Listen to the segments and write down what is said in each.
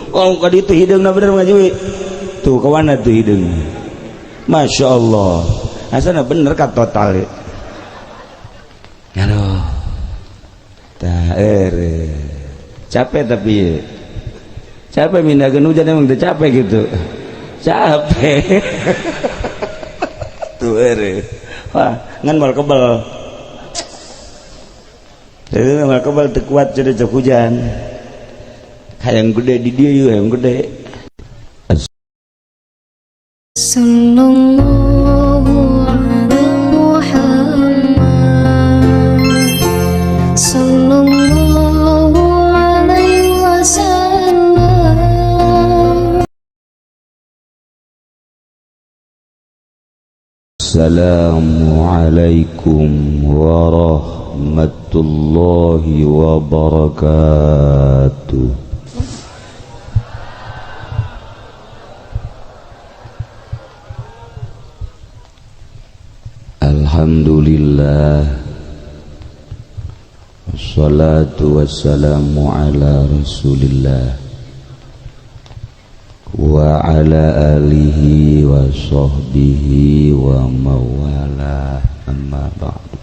kalau ka ditu hideungna bener ngajuwi tuh kawana tuh hideung Masya Allah asana bener ka total aduh tah capek tapi capek mindakeun hujan emang teu capek gitu capek tuh wah ngan mal kebal jadi mal kebal teu kuat jadi cek hujan hayang gede di dia yuk hayang gede Sallallahu ala Muhammad Sallallahu alaihi wasallam. Assalamualaikum warahmatullahi wabarakatuh. Alhamdulillah wassalatu wassalamu ala rasulillah wa ala alihi wa sahbihi wa mawala amma ba'du.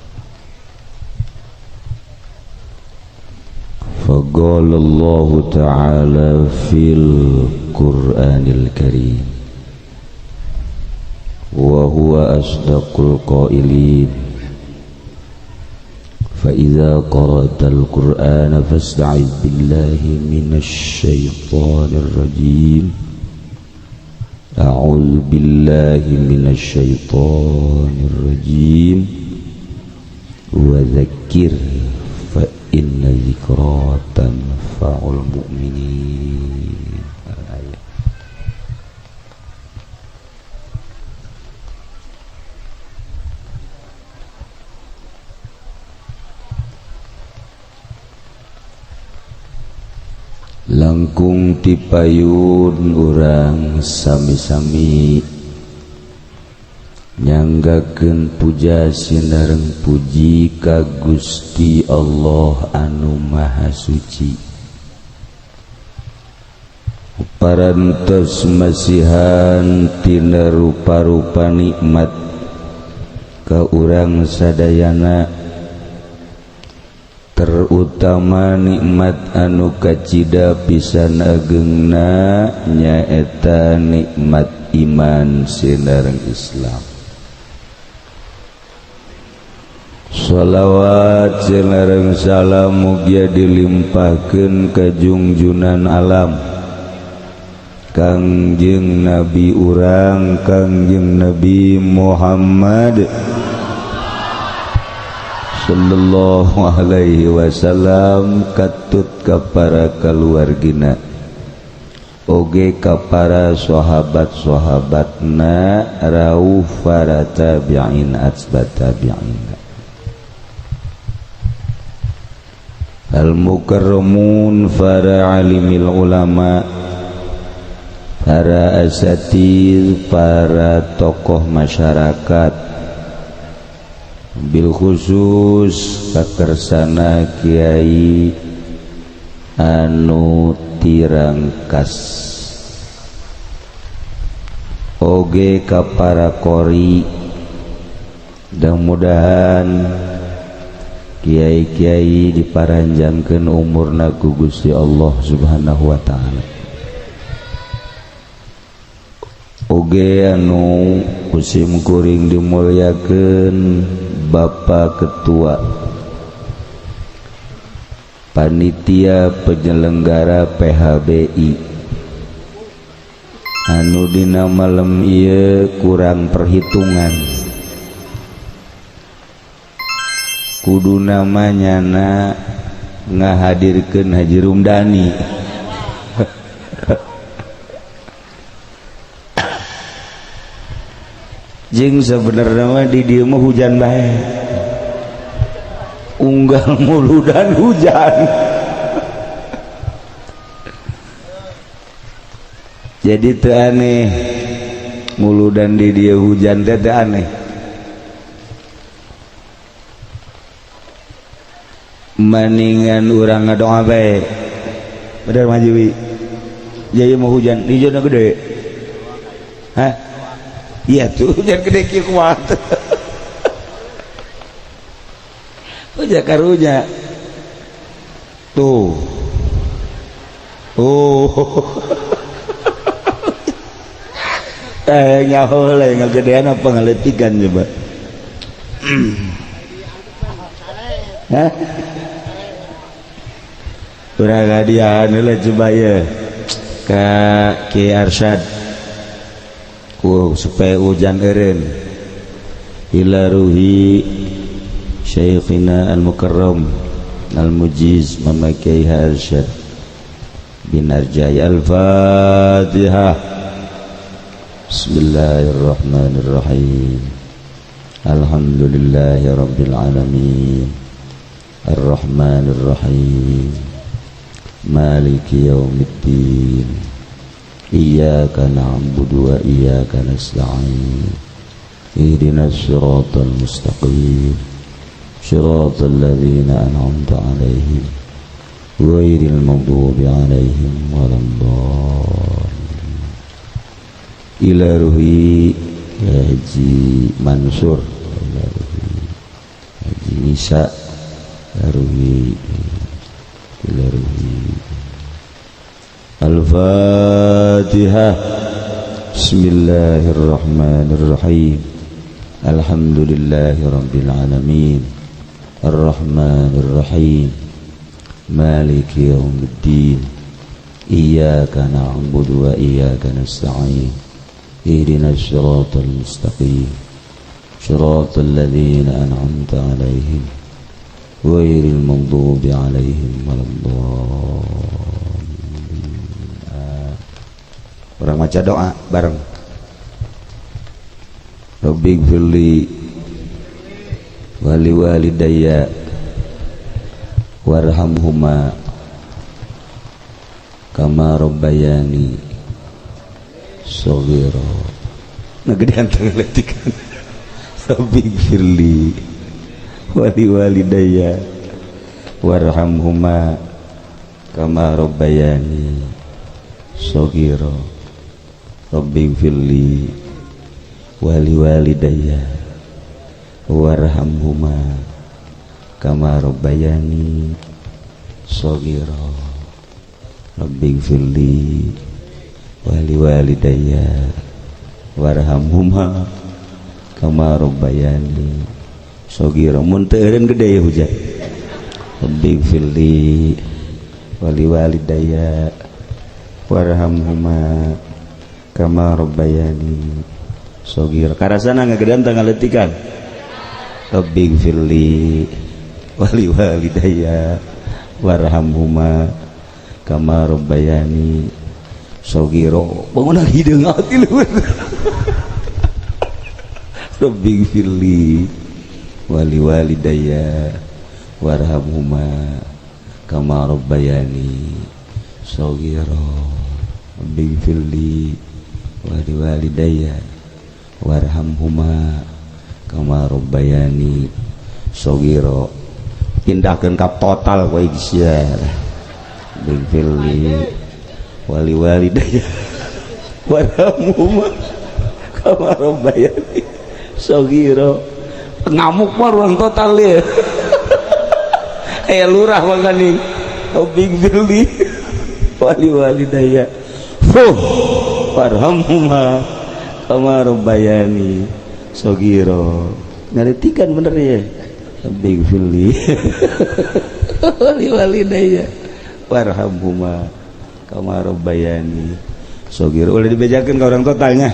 Faqala Allah ta'ala fil Qur'anil Karim wa huwa asdaqul qailin fa idza qara'tal qur'ana fasta'iz billahi minasy syaithanir rajim a'udzu billahi minasy syaithanir rajim wa dzakkir fa inna dzikra tanfa'ul mu'minin. Langkung tipayun urang sami-sami nyanggakeun puja sinareng puji ka Gusti Allah anu Maha Suci. Parantos masihan tina rupa-rupa nikmat ka urang sadayana, terutama nikmat anu kacida pisan ageungna nyaeta nikmat iman sinareng Islam. Shalawat sinareng salam mugia dilimpahkeun ka junjunan alam Kangjeng Nabi urang Kangjeng Nabi Muhammad sallallahu alaihi wasallam, katut ka para kaluargina oge ka para sahabat-sahabatna rauh para tabi'in atsbat tabi'in. Al-mukarramun para alimil ulama, para asatidz, para tokoh masyarakat, bil khusus kakersana kiai anu tirangkas oge ka para qori, mudah-mudahan kiai-kiai diparanjangkeun umurna ku Gusti Allah Subhanahu wa taala. Oge anu kusim kuring dimulyakeun Bapak Ketua Panitia Penyelenggara PHBI anu dina malam ieu kurang perhitungan kudu namanya ngahadirkeun Haji Rumdani. Jeung sebenarnya mah di dieu mah hujan bae. Unggal mulu dan hujan. Jadi teu aneh mulu dan di dieu hujan teh teu aneh. Maningan urang ngadoa bae. Bener Majiwi. Jadi mau hujan hijaunya gede. Hah? Iya tuh hujan gede kieu kuat. Hujan karunya. Tuh. Oh. Nyaho lah ngagedean apa ngaletikan coba. Hah? Urang hadiah heula coba ya. Ka Ki Arsyad. Supaya hujan eureun. Ila ruhi Syekhina Al-Mukarram Al-Mujiz Mama Kiai Arsyad bin Arjai. Al-Fatihah. Bismillahirrahmanirrahim. Alhamdulillahi rabbil alamin. Ar-Rahmanir-Rahim. Maliki yaumiddin. Iyyaka na'budu wa iyyaka nasta'in. Ihdinas siratal mustaqim. Shiratal ladzina an'amta 'alaihim ghairil maghdubi 'alaihim waladdallin. Ila ruhi Haji Mansur, Haji Nisa, ruhi ila ruhi. Al-Fatihah. Bismillahirrahmanirrahim. Alhamdulillahi rabbil alamin. Ar-Rahmanir-Rahim. Maliki yaumiddin. Iyyaka na'budu wa iyyaka nasta'in. Ihdinas siratal mustaqim. Shiratal ladzina an'amta 'alaihim ghairil maghdubi 'alaihim waladdallin. Orang baca doa bareng. Rabbighfirli wali walidayya warhamhuma kama rabbayani shaghira. Ngagedean teu letikan. Rabbighfirli wali walidayya warhamhuma kama rabbayani shaghira. Rabbighfirli wali walidayya warhamhuma kama rabbayani shaghira. Rabbighfirli wali walidayya warhamhuma kama rabbayani shaghira. Mun teu eureun gede ya hujan. Rabbighfirli wali walidayya warhamhuma kama rabbayani shaghira. Karasana ngagedean teu ngaletikan. Rabbighfirli wali walidayya warhamhuma kama rabbayani shaghira. Bangun hideung ati luhur. Rabbighfirli wali walidayya warhamhuma kama rabbayani shaghira. Rabbighfirli wali walidayya warhamhuma kama rabbayani shaghira. Pindahkeun ka total kowe iki sia. Rabbighfirli wali walidayya warhamhuma kama rabbayani shaghira. Ngamuk mah ruang total ya. Lurah mangkani. Rabbighfirli wali walidayya warhamhuma kama rabbayani shaghira. Ngaretikan bener ya. Rabbighfirli wali walidayya warhamhuma kama rabbayani shaghira. Boleh dibejakeun ka orang totalnya.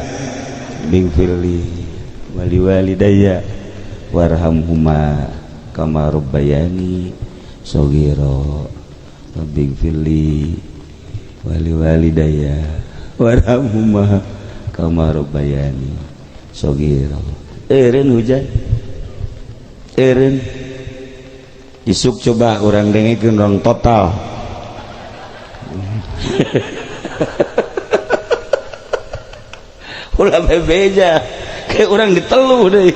Rabbighfirli wali walidayya warhamhuma kama rabbayani shaghira. Rabbighfirli wali walidayya warhamhuma kama rabbayani shaghira. Eureun hujan. Eureun. Isuk coba urang dengekeun orang total. Ulah bebeja kayak orang ditelu deh.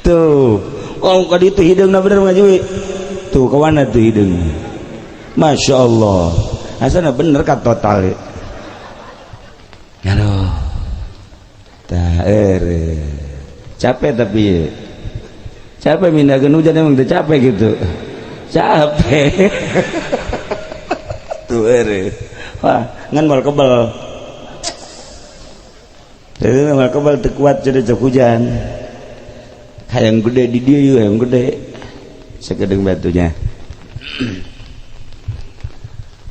Tuh kalau kadi itu hidungna bener ngaji tuh kawana tuh hidung Masya Allah asana bener kan total aduh capek tapi capek mindahin hujan emang udah capek gitu capek tuh wah ngan mal kebal jadi mal kebal terkuat jadi cek hujan yang gede di dia yuk yang gede sekedeng batunya.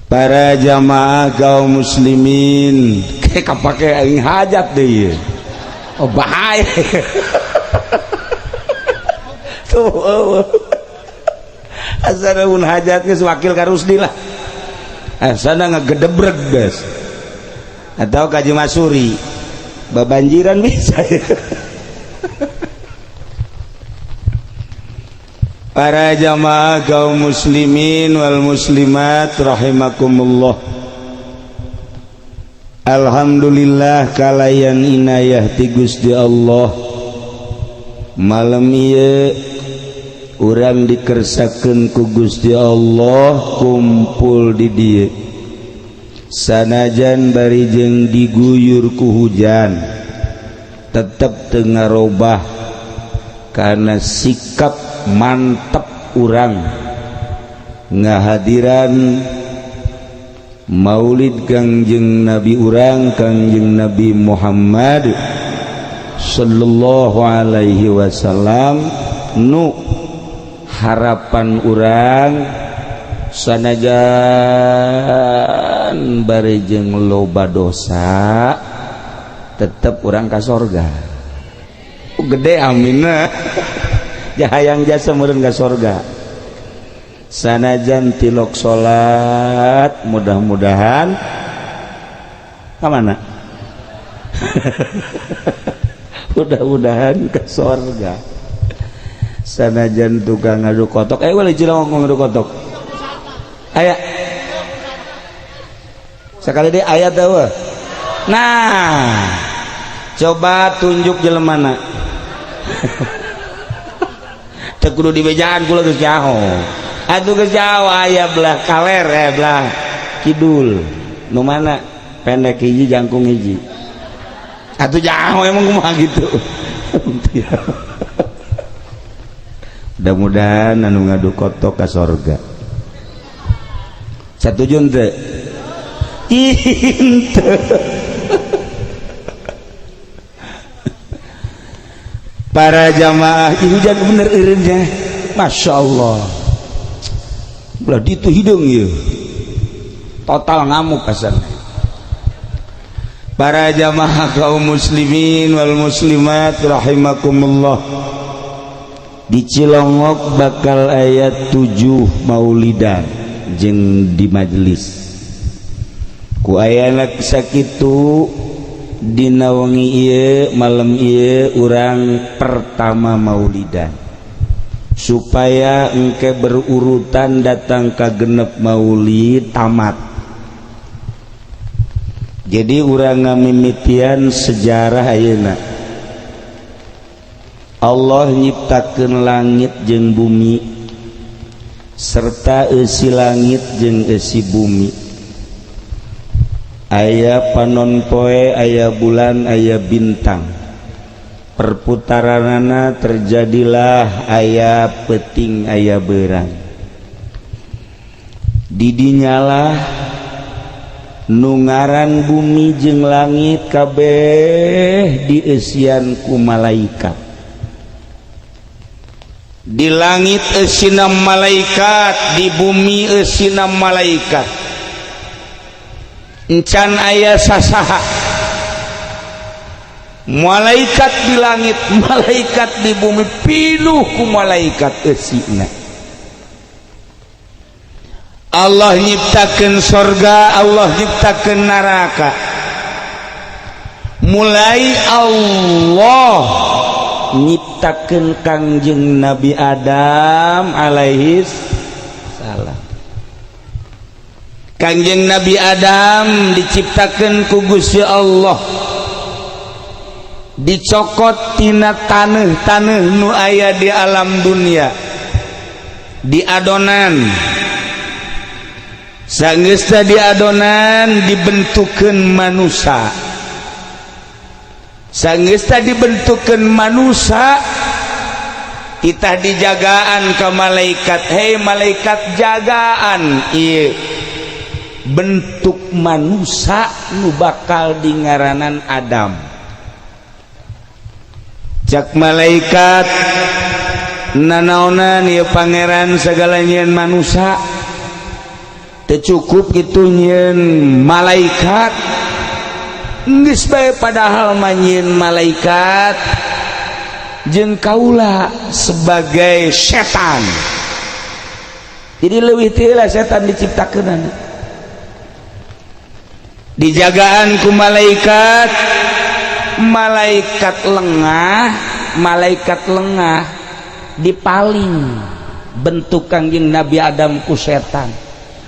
Para jamaah kaum muslimin kayak kapake aing hajat deh oh bahaya tuh asana un hajatnya sewakil karusdi lah asana ngegedebreg guys atau kaji masuri babanjiran bisa ya. Para jamaah kaum muslimin wal muslimat rahimakumullah. Alhamdulillah kalayan inayah ti Gusti Allah. Malam ieu urang dikersakeun ku Gusti Allah kumpul di dieu. Sanajan bari jeung diguyur ku hujan tetep teu ngarobah karena sikap mantep urang ngahadiran maulid Kangjeng Nabi urang Kangjeng Nabi Muhammad sallallahu alaihi wasallam nu harapan urang sanajan bari jeung loba dosa tetep urang ka sorga gede aminna jahayang jasa meureun ka sorga sanajan tilok salat mudah-mudahan ka mana mudah-mudahan ka sorga sanajan tukang ngadu kotok wali cilongok ngadu kotok aya sakali deui aya teu nah coba tunjuk jelemana kudu di bejaan kula geus jauh atuh geus jauh aya belah kaler belah kidul nu mana pendek hiji jangkung hiji atuh jauh emang kumaha gitu mudah-mudahan anu ngadu kotok ka sorga satuju teu henteu para jamaah hujan bener eureunnya Masya Allah belah ditu hidung ya total ngamuk asan. Para jamaah kaum muslimin wal muslimat rahimakumullah di Cilongok bakal ayat 7 maulidan jeung di majelis ku ayana sakitu dina wengi ieu malam ieu urang pertama maulidan supaya engke berurutan datang ka genep maulid tamat. Jadi urang ngamimitian sejarah ayeuna Allah nyiptakeun langit jeung bumi serta eusi langit jeung eusi bumi. Aya panon poe, aya bulan, aya bintang. Perputaranana terjadilah aya peuting, aya beurang. Didinyalah nu ngaran bumi jeung langit kabeh dieusian ku malaikat. Di langit eusina malaikat, di bumi eusina malaikat. Encan aya sasaha malaikat di langit, malaikat di bumi, pinuh ku malaikat eusina. Allah nyiptakeun sorga, Allah nyiptakeun neraka. Mulai Allah nyiptakeun Kangjeng Nabi Adam alaihi salam. Kangjeng Nabi Adam diciptakeun ku Gusti Allah, dicokot tina taneuh-taneuh nu aya di alam dunia, di adonan Sanggeus tadi adonan dibentukeun manusia. Sanggeus tadi dibentukeun manusia, kita dijagaan ke malaikat. Hei malaikat jagaan ieu bentuk manusia nu bakal dingaranan Adam. Cak malaikat, nanaonan ieu pangeran segala nyieun manusia teu cukup kitu nyieun malaikat. Geus bae padahal nyieun malaikat jeung kaula sebagai setan. Jadi leuwih teu lah setan diciptakeun. Dijagaan ku malaikat, malaikat lengah dipaling bentuk Kangjeng Nabi Adam ku setan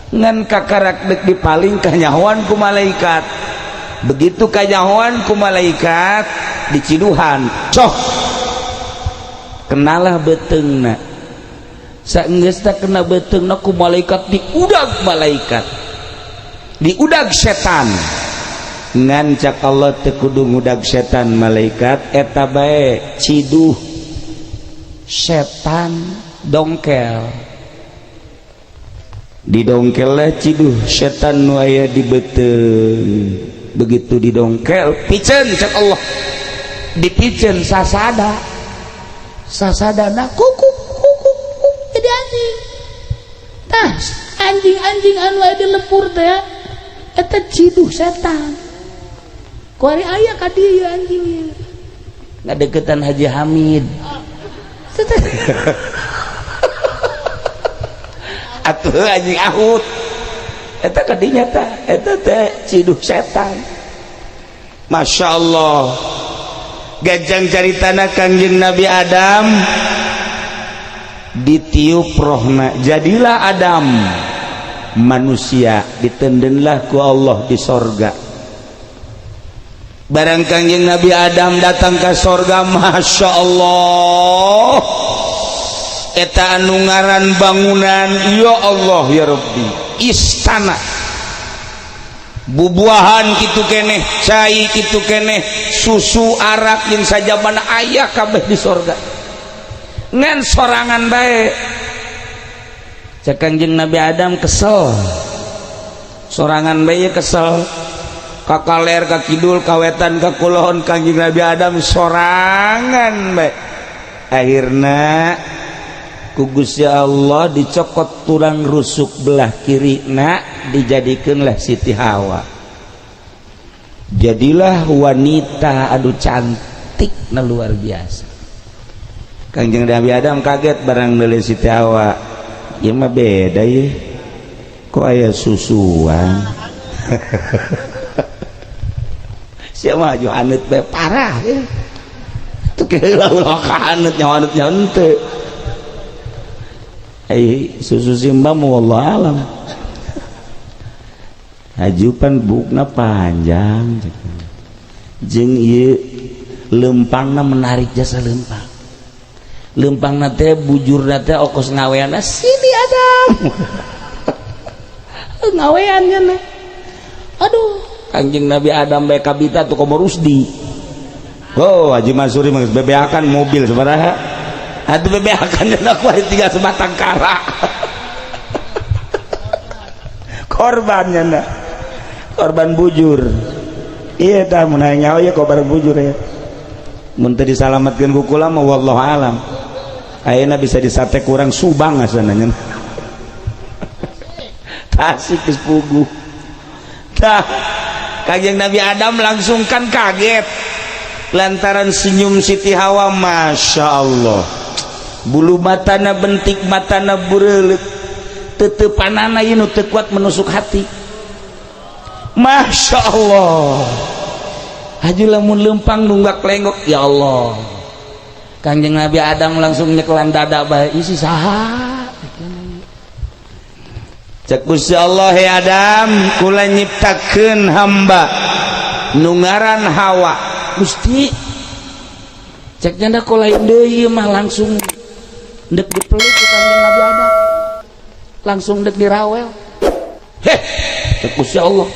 ngan kakarak dek dipaling kanyahoan ku malaikat. Begitu kanyahoan ku malaikat diciduhan coh kenalah beteungna. Saenggeus teh kena beteungna ku malaikat diudag setan ngan cak Allah teu kudu ngudag setan malaikat eta bae ciduh setan dongkel. Didongkel lah ciduh setan nu aya di beuteung. Begitu didongkel piceun cak Allah, dipiceun sasadana kukuk jadi anjing. Tah anjing anu aya di lepur teh eta ciduh setan. Kuari aya ka dieu anjing ngadeukeutan Haji Hamid. Atuh anjing ahut eta ka dinya tah eta teh ciduh setan. Masya Allah. Gajang caritana Kangjeng Nabi Adam ditiup rohna jadilah Adam manusia, ditendenlah ku Allah di sorga. Barang Kangjeng Nabi Adam datang ke sorga, Masya Allah eta anu ngaran bangunan ya Allah ya Rabbi istana bubuahan kitu keneh, cai kitu keneh, susu arak jeung sajabana aya kabeh di sorga ngan sorangan bae. Cek Kangjeng Nabi Adam kesel sorangan bae kesel ka kaler ka kidul kawetan ka kulon. Kangjeng Nabi Adam sorangan bae akhirna ku Gusti Allah dicokot tulang rusuk belah kiri dijadikeunlah Siti Hawa. Jadilah wanita adu cantik na luar biasa. Kangjeng Nabi Adam kaget barang deuleu Siti Hawa. Ieu mah beda ye. Kok aya susuan. Sia mah aju haneut bae parah ye. Teu keula ulah ka haneut nyawa henteu. Susu Simba wallah alam hajupan bukna panjang jeung ieu lempangna menarik jasa lempangna teh bujurna teh okos ngaweanna Siti Adam ngawean cenah. Aduh Kangjeng Nabi Adam bae kabita tu komo Rusdi. Oh Haji Mansuri mah bebeakan mobil sabaraha. Atuh bebeakan cenah ku tiga sebatang kara. Korban cenah. Korban bujur. Iya tah mun aya nyawa ya korban bujur ya. Mun teu disalametkeun ku kula mah wallahu alam. Ayeuna bisa disate kurang Subang asana nya. Tasik geus puguh. Tah Kangjeng Nabi Adam langsung kan kaget lantaran senyum Siti Hawa. Masya Allah bulu matana bentik matana bureuleuh teutepanana ieu nu teu kuat menusuk hati. Masya Allah haju lamun lempang nunggak lenggok ya Allah. Kangjeng Nabi Adam langsung nyekelan dada bae isi saha cek Gusti Allah. He Adam kula nyiptakeun hamba nu ngaran Hawa Gusti. Cek janda kula deui mah langsung dek dipeluk ku Kangjeng Nabi Adam langsung dek dirawel. Gusti Allah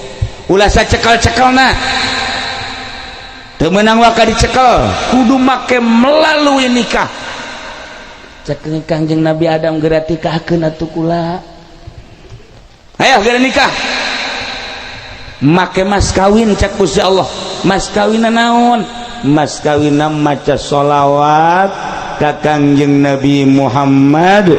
ulah sacekel-cekelna teu meunang waka dicekel kudu make melalui nikah cek Kangjeng Nabi Adam geura tikahkeun atuh kula aya geura nikah make mas kawin cek Gusti Allah mas kawinna naon mas kawinna maca sholawat ka Kangjeng Nabi Muhammad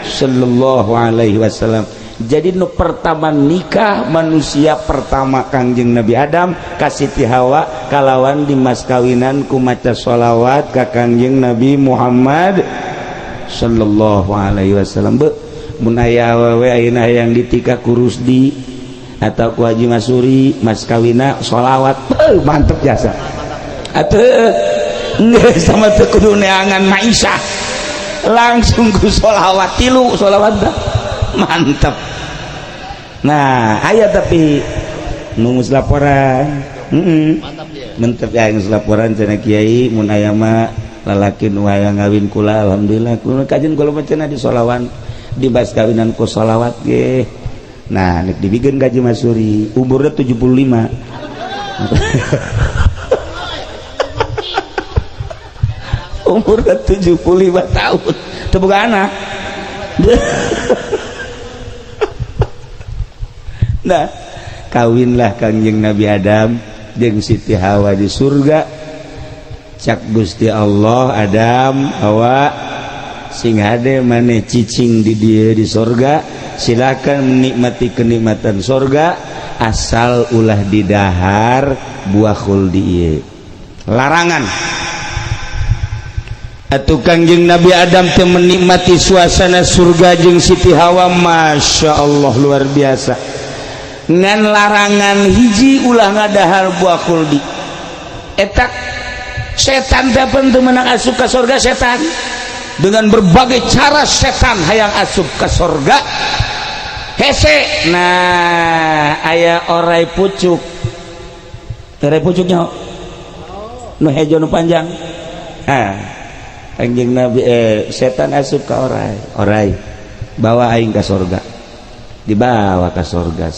sallallahu alaihi wasallam. Jadi nu pertama nikah manusia pertama Kangjeng Nabi Adam ka Siti Hawa kalawan di mas kawinan ku maca sholawat ka Kangjeng Nabi Muhammad sallallahu alaihi wasallam. Be mun aya awewe ayeuna hayang ditikah ku Rusdi atau ku Haji Masuri mas kawina sholawat mantep jasa atuh geus sama teu kudu neangan maisha langsung ku sholawat 3 sholawat mantep. Nah aya tapi nungus laporan mantep ya nungus laporan cenah Kiai mun aya mah lalaki nu hayang ngawin kula alhamdulillah kula kajen kula cenah di sholawan di bas kawinan ku sholawat ge. Nah nek dibikeun Haji Masuri umurna 75 umurna 75 tahun teu boga anak. Nah kawinlah Kangjeng Nabi Adam jeung Siti Hawa di surga cak Gusti Allah Adam Hawa sing hade maneh cicing di dieu di surga silakan menikmati kenikmatan surga asal ulah didahar buah khuldi ieu larangan atuh Kangjeng Nabi Adam teh menikmati suasana surga jeung Siti Hawa Masya Allah luar biasa ngan larangan hiji ulah ngadahar buah khuldi etak setan teh teu meunang asup ka surga setan dengan berbagai cara setan hayang asup ka surga hese. Nah aya orai pucuk pucuknya nu hejo nu panjang Kangjeng Nabi setan asup ka orai bawa aing ka surga dibawa ke surga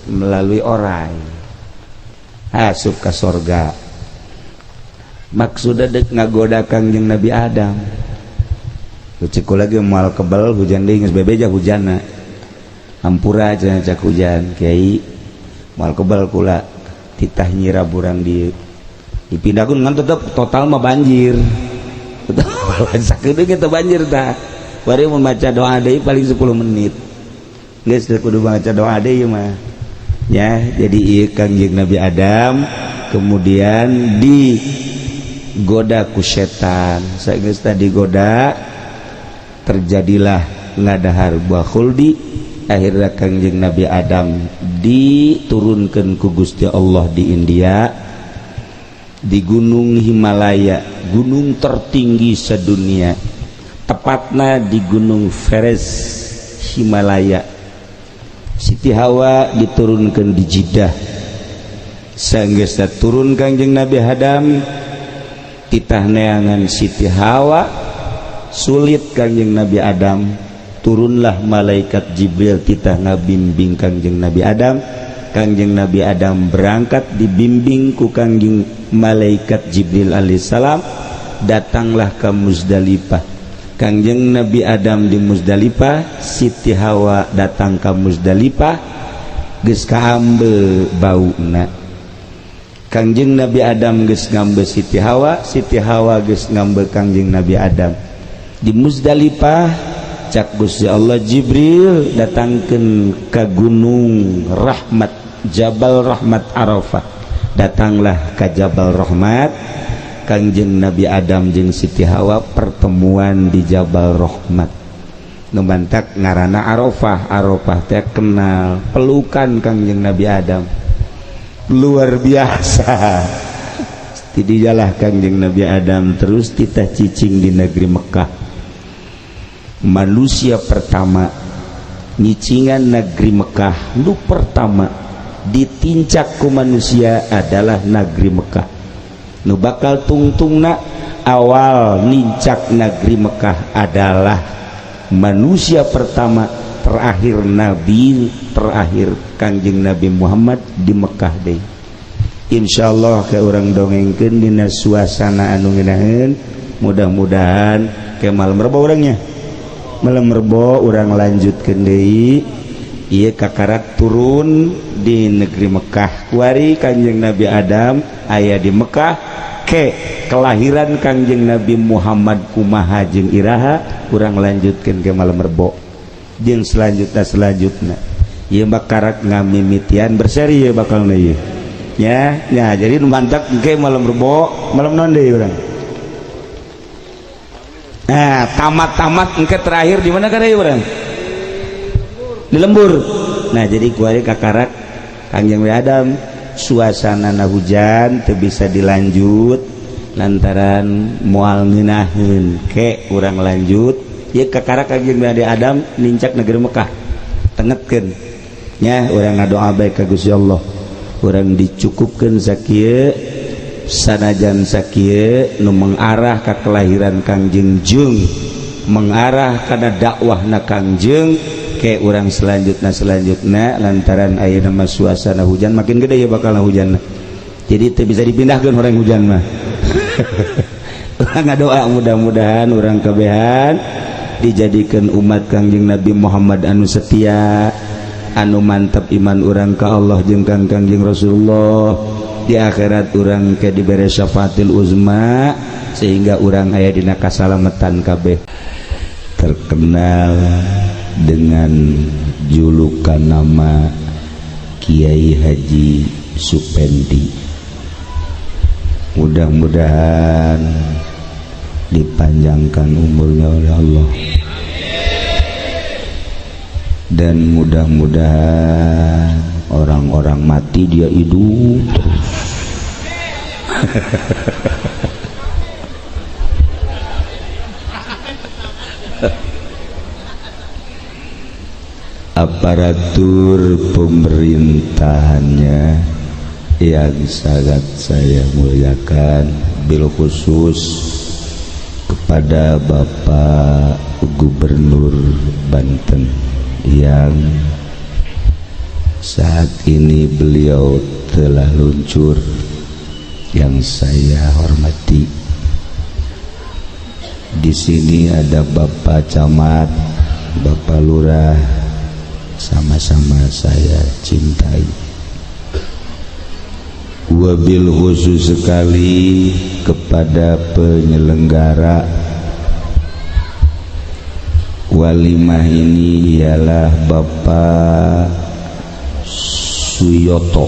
melalui orai asup ke surga maksudnya dek ngagoda Kangjeng Nabi Adam cekul lagi moal kebal hujan deui geus bebeja hujanna hampura cenah cak hujan Kiai moal kebal kula titah nyiraburang di dipindahkeun ngan tetep total mah banjir sakedeung kita banjir tah bari mun maca doa deui paling 10 menit geus kudu baca doa deui mah ya. Jadi ieu Kangjeng Nabi Adam kemudian digoda ku setan sageus tadi digoda terjadilah ngadahar buah khuldi akhirnya Kangjeng Nabi Adam diturunkeun ku Gusti Allah di India di Gunung Himalaya gunung tertinggi sedunia tepatnya di Gunung Everest Himalaya. Siti Hawa diturunkan di Jeddah saenggeus turun Kangjeng Nabi Adam titah neangan Siti Hawa sulit Kangjeng Nabi Adam turunlah malaikat Jibril titah ngabimbing Kangjeng Nabi Adam. Kangjeng Nabi Adam berangkat dibimbing ku Kangjeng malaikat Jibril alaihissalam datanglah ke Muzdalifah. Kangjeng Nabi Adam di Muzdalifah Siti Hawa datang ke Muzdalifah geus kaambe bauna Kangjeng Nabi Adam geus ngambe Siti Hawa geus ngambe Kangjeng Nabi Adam di Muzdalifah cak Gusti Allah Jibril datangkeun ka Gunung Rahmat Jabal Rahmat Arafah datanglah ka Jabal Rahmat Kangjeng Nabi Adam jeung Siti Hawa pertemuan di Jabal Rahmat nu bantak ngaranna Arafah. Arafah teh kenal pelukan Kangjeng Nabi Adam luar biasa. Tidilah Kangjeng Nabi Adam terus titah cicing di negeri Mekah. Manusia pertama nyicingan negeri Mekah nu pertama ditincak ku manusia adalah negeri Mekah. Nu bakal tungtungna awal nincak negeri Mekah adalah manusia pertama terakhir Nabi terakhir Kangjeng Nabi Muhammad di Mekah deh. Insyaallah ke orang dongengkeun dina suasana anu ngeunaheun. Mudah-mudahan ke malam rebo orangnya. Malam rebo urang lanjutkeun deui ieu kakarak turun di negeri Mekah. Kuari Kangjeng Nabi Adam aya di Mekah ke kelahiran Kangjeng Nabi Muhammad kumaha jeung iraha urang lanjutkeun ke malam rebo. Jeung selanjutnya ieu bakarak ngamimitian berseri ieu bakalna ieu. Ya, jadi nu mantap engke malam rebo, malam naon deui urang. Nah, tamat engke terakhir di mana kada urang? Di lembur. Nah, jadi kuari kakarak Kangjeng Nabi Adam suasanana hujan teu bisa dilanjut lantaran moal ngeunaheun ke urang lanjut. Ieu kakarak Kangjeng Nabi Adam nincak negeri Mekah. Tengetkeun. Nya urang ngadoa bae ka Gusti Allah. Urang dicukupkeun sakieu sanajan sakieu nu mengarah ka kelahiran Kangjeng Jeung, mengarah kana dakwahna Kangjeng ke urang selanjutna lantaran ayeuna mah suasana hujan makin gede ya bakalna hujanna. Jadi teu bisa dipindahkeun orang hujan mah. Urang ngadoa mudah-mudahan urang kabehan dijadikeun umat Kangjeng Nabi Muhammad anu setia, anu mantap iman urang ka Allah jeung Kangjeng Rasulullah. Di akhirat urang ke dibere syafaatil uzma sehingga urang aya dina kasalamatan kabeh. Terkenal dengan julukan nama Kiai Haji Supendi. Mudah-mudahan dipanjangkan umurnya oleh Allah dan mudah-mudahan orang-orang mati dia hidup terus. Aparatur pemerintahannya yang sangat saya muliakan, bil khusus kepada Bapak Gubernur Banten yang saat ini beliau telah luncur, yang saya hormati. Di sini ada Bapak Camat, Bapak Lurah, sama-sama saya cintai. Wabil khusus sekali kepada penyelenggara walimah ini ialah Bapak Suyoto.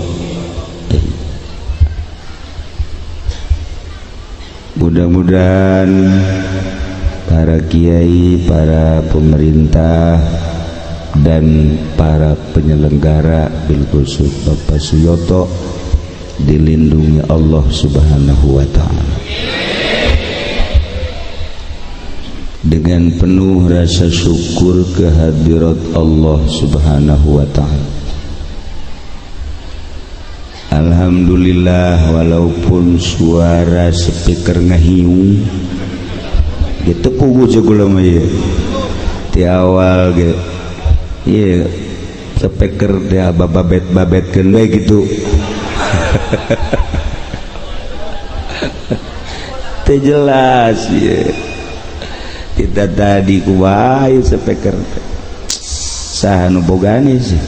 Mudah-mudahan para kiai, para pemerintah dan para penyelenggara bil khusus Bapak Suyoto dilindungi Allah Subhanahu wa taala. Dengan penuh rasa syukur kehadirat Allah Subhanahu wa taala. Alhamdulillah, walaupun suara speaker ngahiung gitu pugu jegula mah ieu. Ti awal ge ieu speaker dia babet-babetkeun we gitu. Teu jelas ya. Kita tadi kuwae speaker saha nu bogani sih.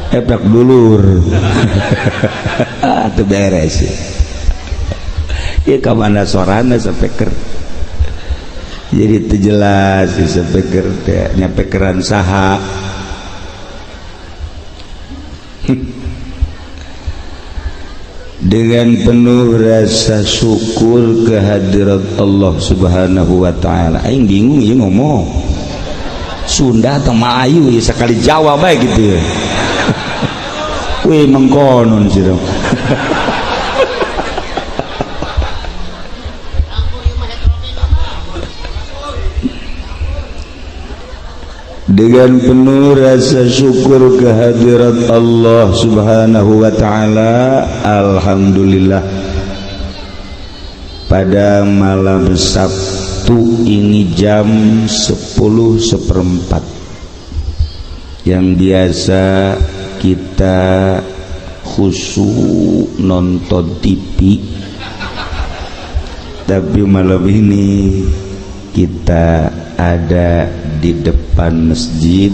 Eprak dulur. Teu beres ya. Ieu ka mana sorana speaker. Jadi teu jelas si speaker teh nya speakeran saha. Dengan penuh rasa syukur kehadirat Allah Subhanahu wa taala. Aing bingung ieu ngomong Sunda atau Melayu ya sekali Jawa bae gitu ya. Wih mengkonon sih dong. Dengan penuh rasa syukur kehadirat Allah Subhanahu wa taala, alhamdulillah pada malam Sabtu ini jam 10:04 yang biasa kita khusyuk nonton TV, tapi malam ini kita ada di depan masjid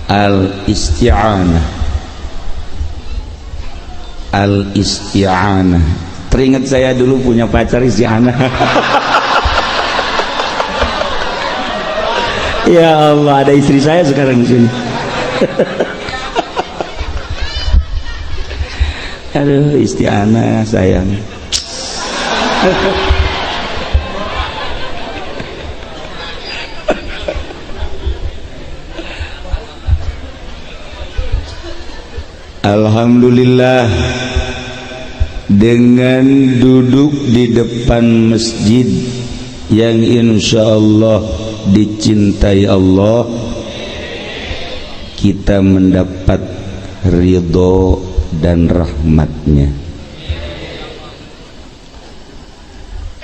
Al-Isti'anah. Teringat saya dulu punya pacar Isti'anah. Ya Allah, ada istri saya sekarang di sini. Aduh, Isti'anah sayang. Alhamdulillah, dengan duduk di depan masjid yang insya Allah dicintai Allah, kita mendapat ridho dan rahmatnya.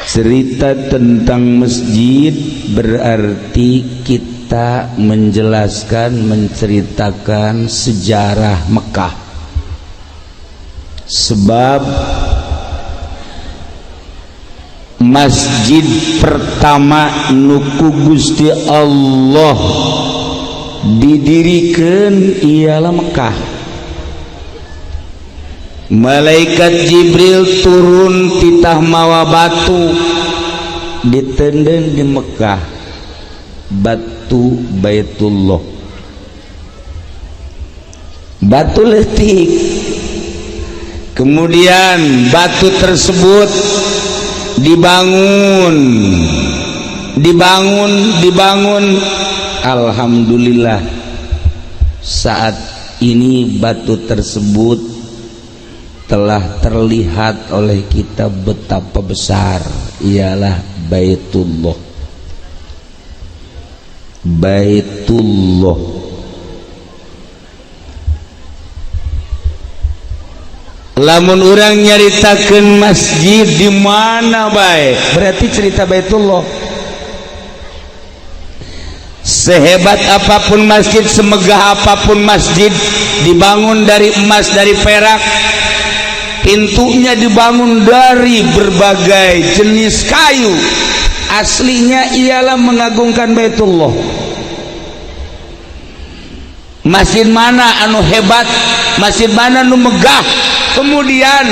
Cerita tentang masjid berarti kita menjelaskan, menceritakan sejarah Mekah. Sebab masjid pertama nuku Gusti Allah didirikan ialah Mekah. Malaikat Jibril turun titah mawa batu ditenden di Mekah, batu Baitullah, batu letik. Kemudian batu tersebut dibangun. Alhamdulillah, saat ini batu tersebut telah terlihat oleh kita betapa besar, ialah Baitullah. Lamun orang nyaritakeun masjid di mana bae, berarti cerita Baitullah. Sehebat apapun masjid, semegah apapun masjid, dibangun dari emas, dari perak, pintunya dibangun dari berbagai jenis kayu, aslinya ialah mengagungkan Baitullah. Masjid mana anu hebat, masjid mana anu megah, kemudian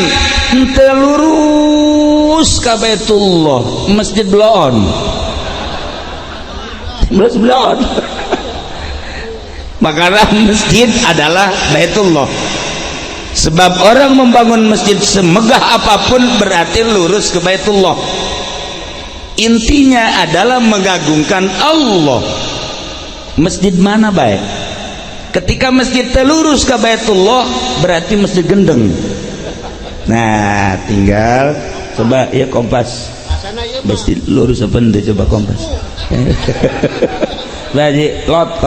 ente lurus ke Baitullah, masjid Bloon. Makanya masjid adalah Baitullah. Sebab orang membangun masjid semegah apapun berarti lurus ke Baitullah. Intinya adalah mengagungkan Allah. Masjid mana baik? Ketika masjid telurus ke Baitullah berarti masjid gendeng. Nah, tinggal coba ya kompas. Masjid lurus apa ente coba kompas. Baji lot.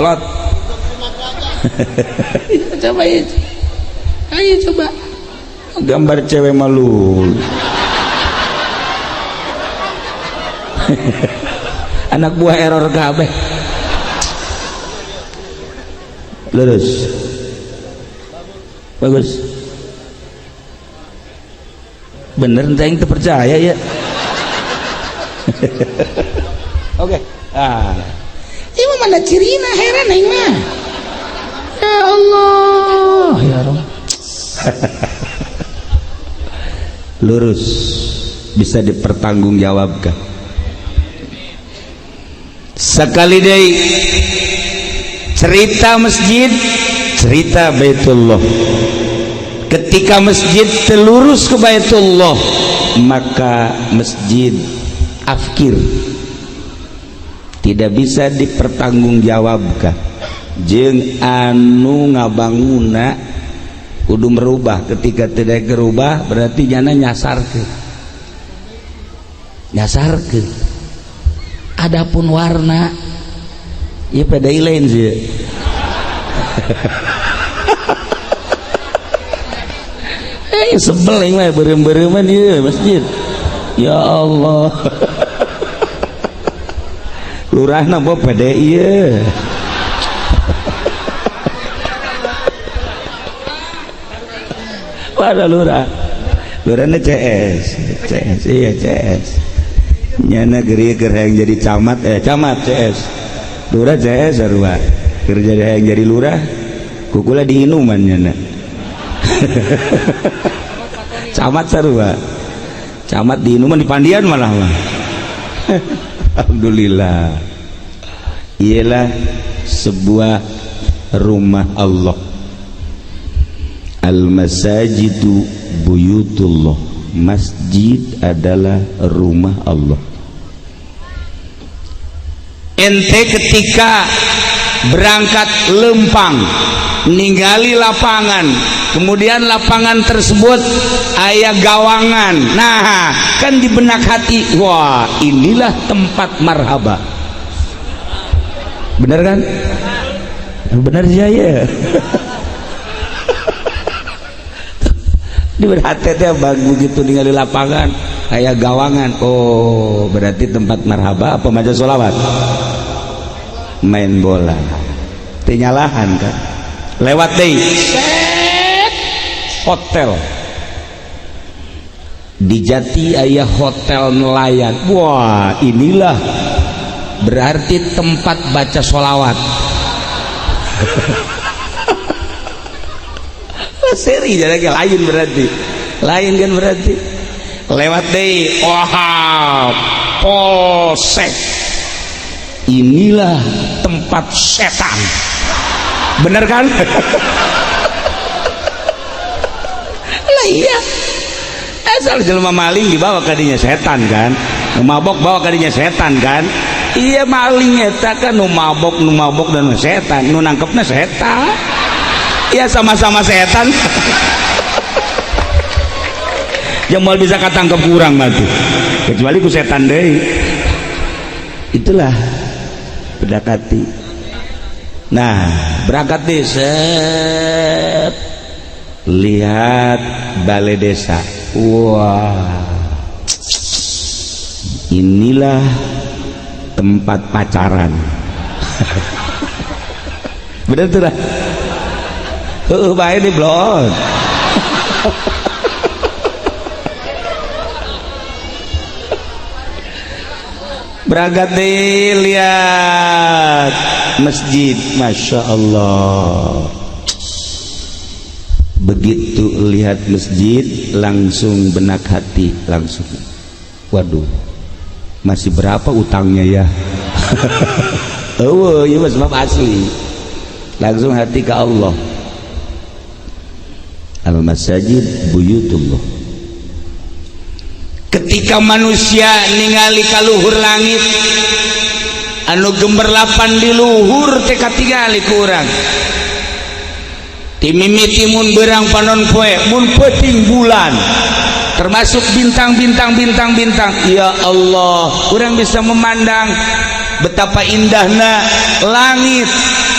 Coba ya. Ayo coba. Gambar cewek malu. Anak buah error kabeh. Lurus, bagus, bener entah yang terpercaya ya. Oke. Ini mana cirina heran yang mah. Ya Allah, ya Rob. Lurus, bisa dipertanggungjawabkan. Sekali deh. Cerita masjid, cerita Baitullah. Ketika masjid telurus ke Baitullah, maka masjid afkir, tidak bisa dipertanggungjawabkan. Jeung anu ngabanguna kudu merubah. Ketika tidak berubah berarti jana nyasarkeun. Adapun warna ya pada lain sih. Sebel yang mah berem-bereman ya masjid. Ya Allah. lurah napa PDI ya. Wadah lurahnya CS iya CS nyana geri yang jadi camat CS lurah CS sarua kerja yang jadi lurah kukula diinuman nyana camat sarua camat diinuman di pandian malah alhamdulillah. Ialah sebuah rumah Allah. Al-masajidu buyutullah. Masjid adalah rumah Allah. Ente ketika berangkat lempang ningali lapangan, kemudian lapangan tersebut aya gawangan, nah kan di benak hati, wah inilah tempat marhaba. Bener kan? Bener saya. Di berhati teh begitu ningali lapangan kayak gawangan, oh berarti tempat marhaba apa maca sholawat main bola tinyalahan kan lewat deh hotel di Jati aya hotel nelayan, wah inilah berarti tempat baca sholawat. Seri jadi lain berarti lain kan berarti lewat deh wah polsek inilah tempat setan, bener kan? Lah iya asal jelema maling dibawa kadinya setan kan, mabok bawa kadinya setan kan, iya maling eta kan nu mabok dan setan, nu nangkepna setan. Ya sama-sama setan. Yang mau bisa katangkep kurang mati kecuali ku setan deh. Itulah berdekati. Nah berangkat desa lihat balai desa, wah inilah tempat pacaran. Bener tuh lah. Baik di blog. Berangkat dilihat masjid, masya Allah. Begitu lihat masjid langsung benak hati langsung, waduh masih berapa utangnya ya. Oh iya mas maaf asli langsung hati ke Allah. Al-masajid buyutullah. Ketika manusia ningali kaluhur langit anu gemerlapan di luhur teh katingali kurang timimiti mun berang panon poe mun peuting bulan termasuk bintang-bintang ya Allah kurang bisa memandang betapa indahna langit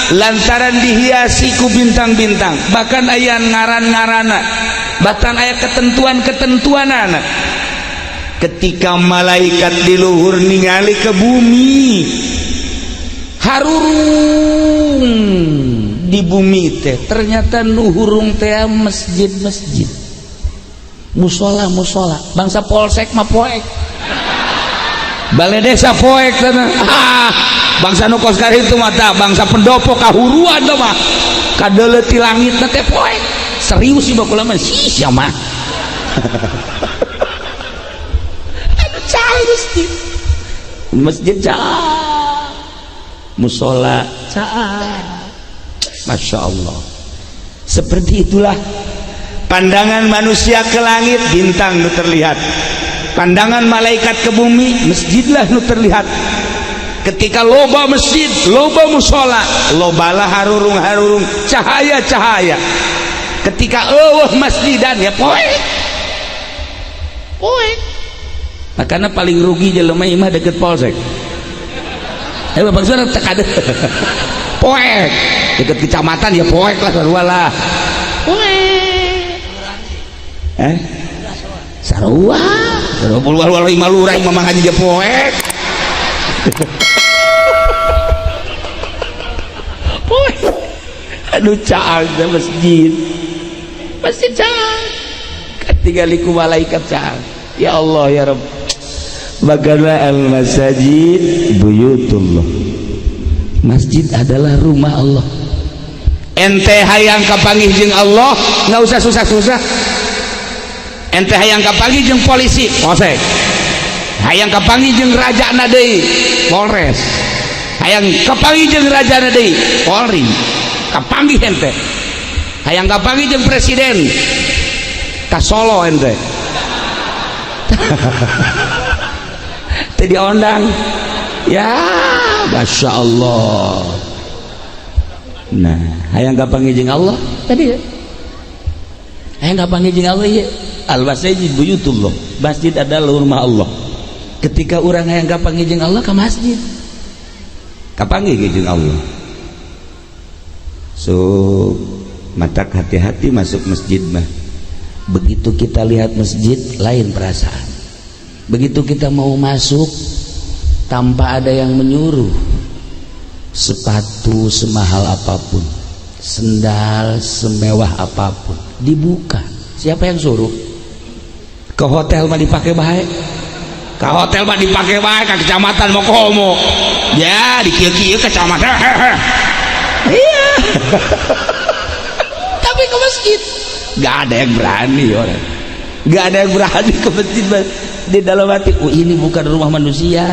lantaran dihiasi ku bintang-bintang, bahkan aya ngaran-ngarana, bahkan aya ketentuan-ketentuanana. Ketika malaikat di luhur ningali ke bumi harurung di bumi teh ternyata luhurung teh masjid-masjid, musola bangsa polsek mah poek, balai desa poek sana. Bangsa nu kos kari itu mata bangsa pendopo kahuruan tuh mah kadeleuti langit teh poek serius sih bakulah mah sia mah. Aduh cai masjid cai musola cai, masya Allah. Seperti itulah pandangan manusia ke langit, bintang nu terlihat, pandangan malaikat ke bumi, masjidlah nu terlihat. Ketika loba masjid, loba musola, lobalah harurung cahaya. Ketika masjidan ya poek. Makanya paling rugi jelema imah deket polsek. Bapak saudara tekade. Poek deket kecamatan ya poek lah sarua lah. Poek. Sarua puluh imah lurah imah ngaji dia poek. Aduh caang teh masjid caang ketinggali ku malaikat caang. Ya Allah ya Rabb, bagaimana al masajid buyutullah, masjid adalah rumah Allah. Ente hayang kapanggih jeung Allah nggak usah susah-susah. Ente hayang kapanggih jeung polisi polsek, hayang kapanggih jeung raja deui Polres, hayang kapanggih jeung raja deui Polri, kapanggih ente. Hayang kapanggih jeung presiden ka Solo ente teu diondang ya, Masya Allah. Nah hayang kapanggih jeung Allah tadi ya, hayang kapanggih jeung Allah ya. Al-masajid buyutullah, masjid adalah rumah Allah. Ketika orang hayang kapanggih jeung Allah ke masjid, kapanggih jeung Allah. So matak hati-hati masuk masjid mah. Begitu kita lihat masjid lain perasaan. Begitu kita mau masuk tanpa ada yang menyuruh, sepatu semahal apapun, sendal semewah apapun dibuka. Siapa yang suruh? Ke hotel mah dipakai baik, ke hotel mah dipakai baik, ke kecamatan mau komo ya di kieu-kieu kecamatan iya tapi ke masjid gak ada yang berani orang, gak ada yang berani ke masjid. Di dalam hati, oh ini bukan rumah manusia,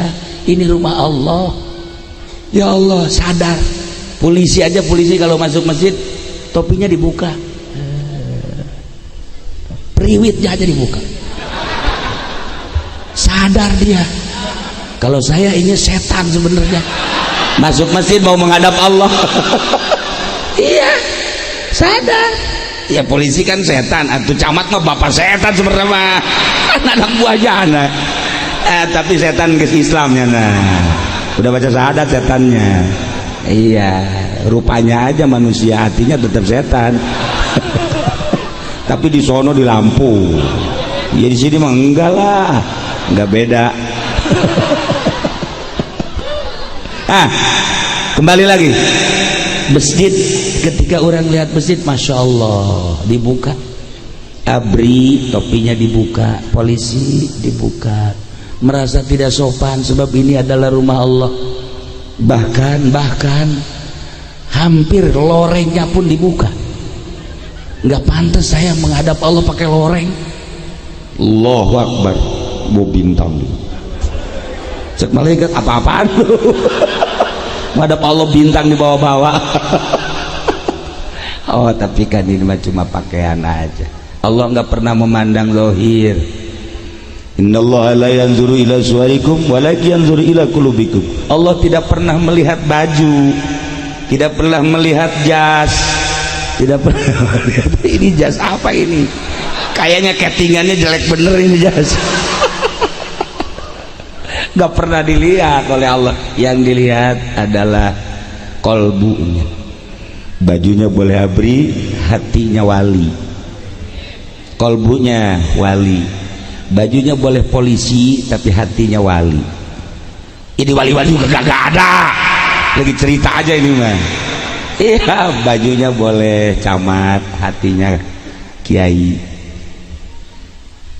ini rumah Allah. Ya Allah, sadar. Polisi aja, polisi kalau masuk masjid topinya dibuka, priwitnya aja dibuka. Sadar dia, kalau saya ini setan sebenarnya masuk masjid mau menghadap Allah. Iya, sadar. Ya polisi kan setan, atuh camat mah bapak setan sebenarnya mah, anak buahnya. Tapi setan ke Islamnya, nah udah baca syahadat setannya. Iya, rupanya aja manusia, hatinya tetap setan. Tapi di sono di lampu, ya di sini mah enggak lah, enggak beda. Kembali lagi masjid. Ketika orang lihat masjid, Masya Allah, dibuka abri, topinya dibuka, polisi dibuka, merasa tidak sopan sebab ini adalah rumah Allah. Bahkan hampir lorengnya pun dibuka. Nggak pantas saya menghadap Allah pakai loreng. Allahu Akbar, mau bintang cek malaikat apa-apaan menghadap Allah bintang di bawah-bawah. Oh tapi kan ini mah cuma pakaian aja. Allah nggak pernah memandang zahir. Innallaha la yanzuru ila suwarikum walakin yanzuru ila qulubikum. Allah tidak pernah melihat baju, tidak pernah melihat jas, tidak pernah melihat ini jas apa ini, kayaknya kettingannya jelek bener ini jas. Gak pernah dilihat oleh Allah. Yang dilihat adalah kolbunya. Bajunya boleh abri, hatinya wali. Kolbunya wali, bajunya boleh polisi tapi hatinya wali. Ini wali-wali juga gak ada, lagi cerita aja ini mah. Iya, bajunya boleh camat, hatinya kiai.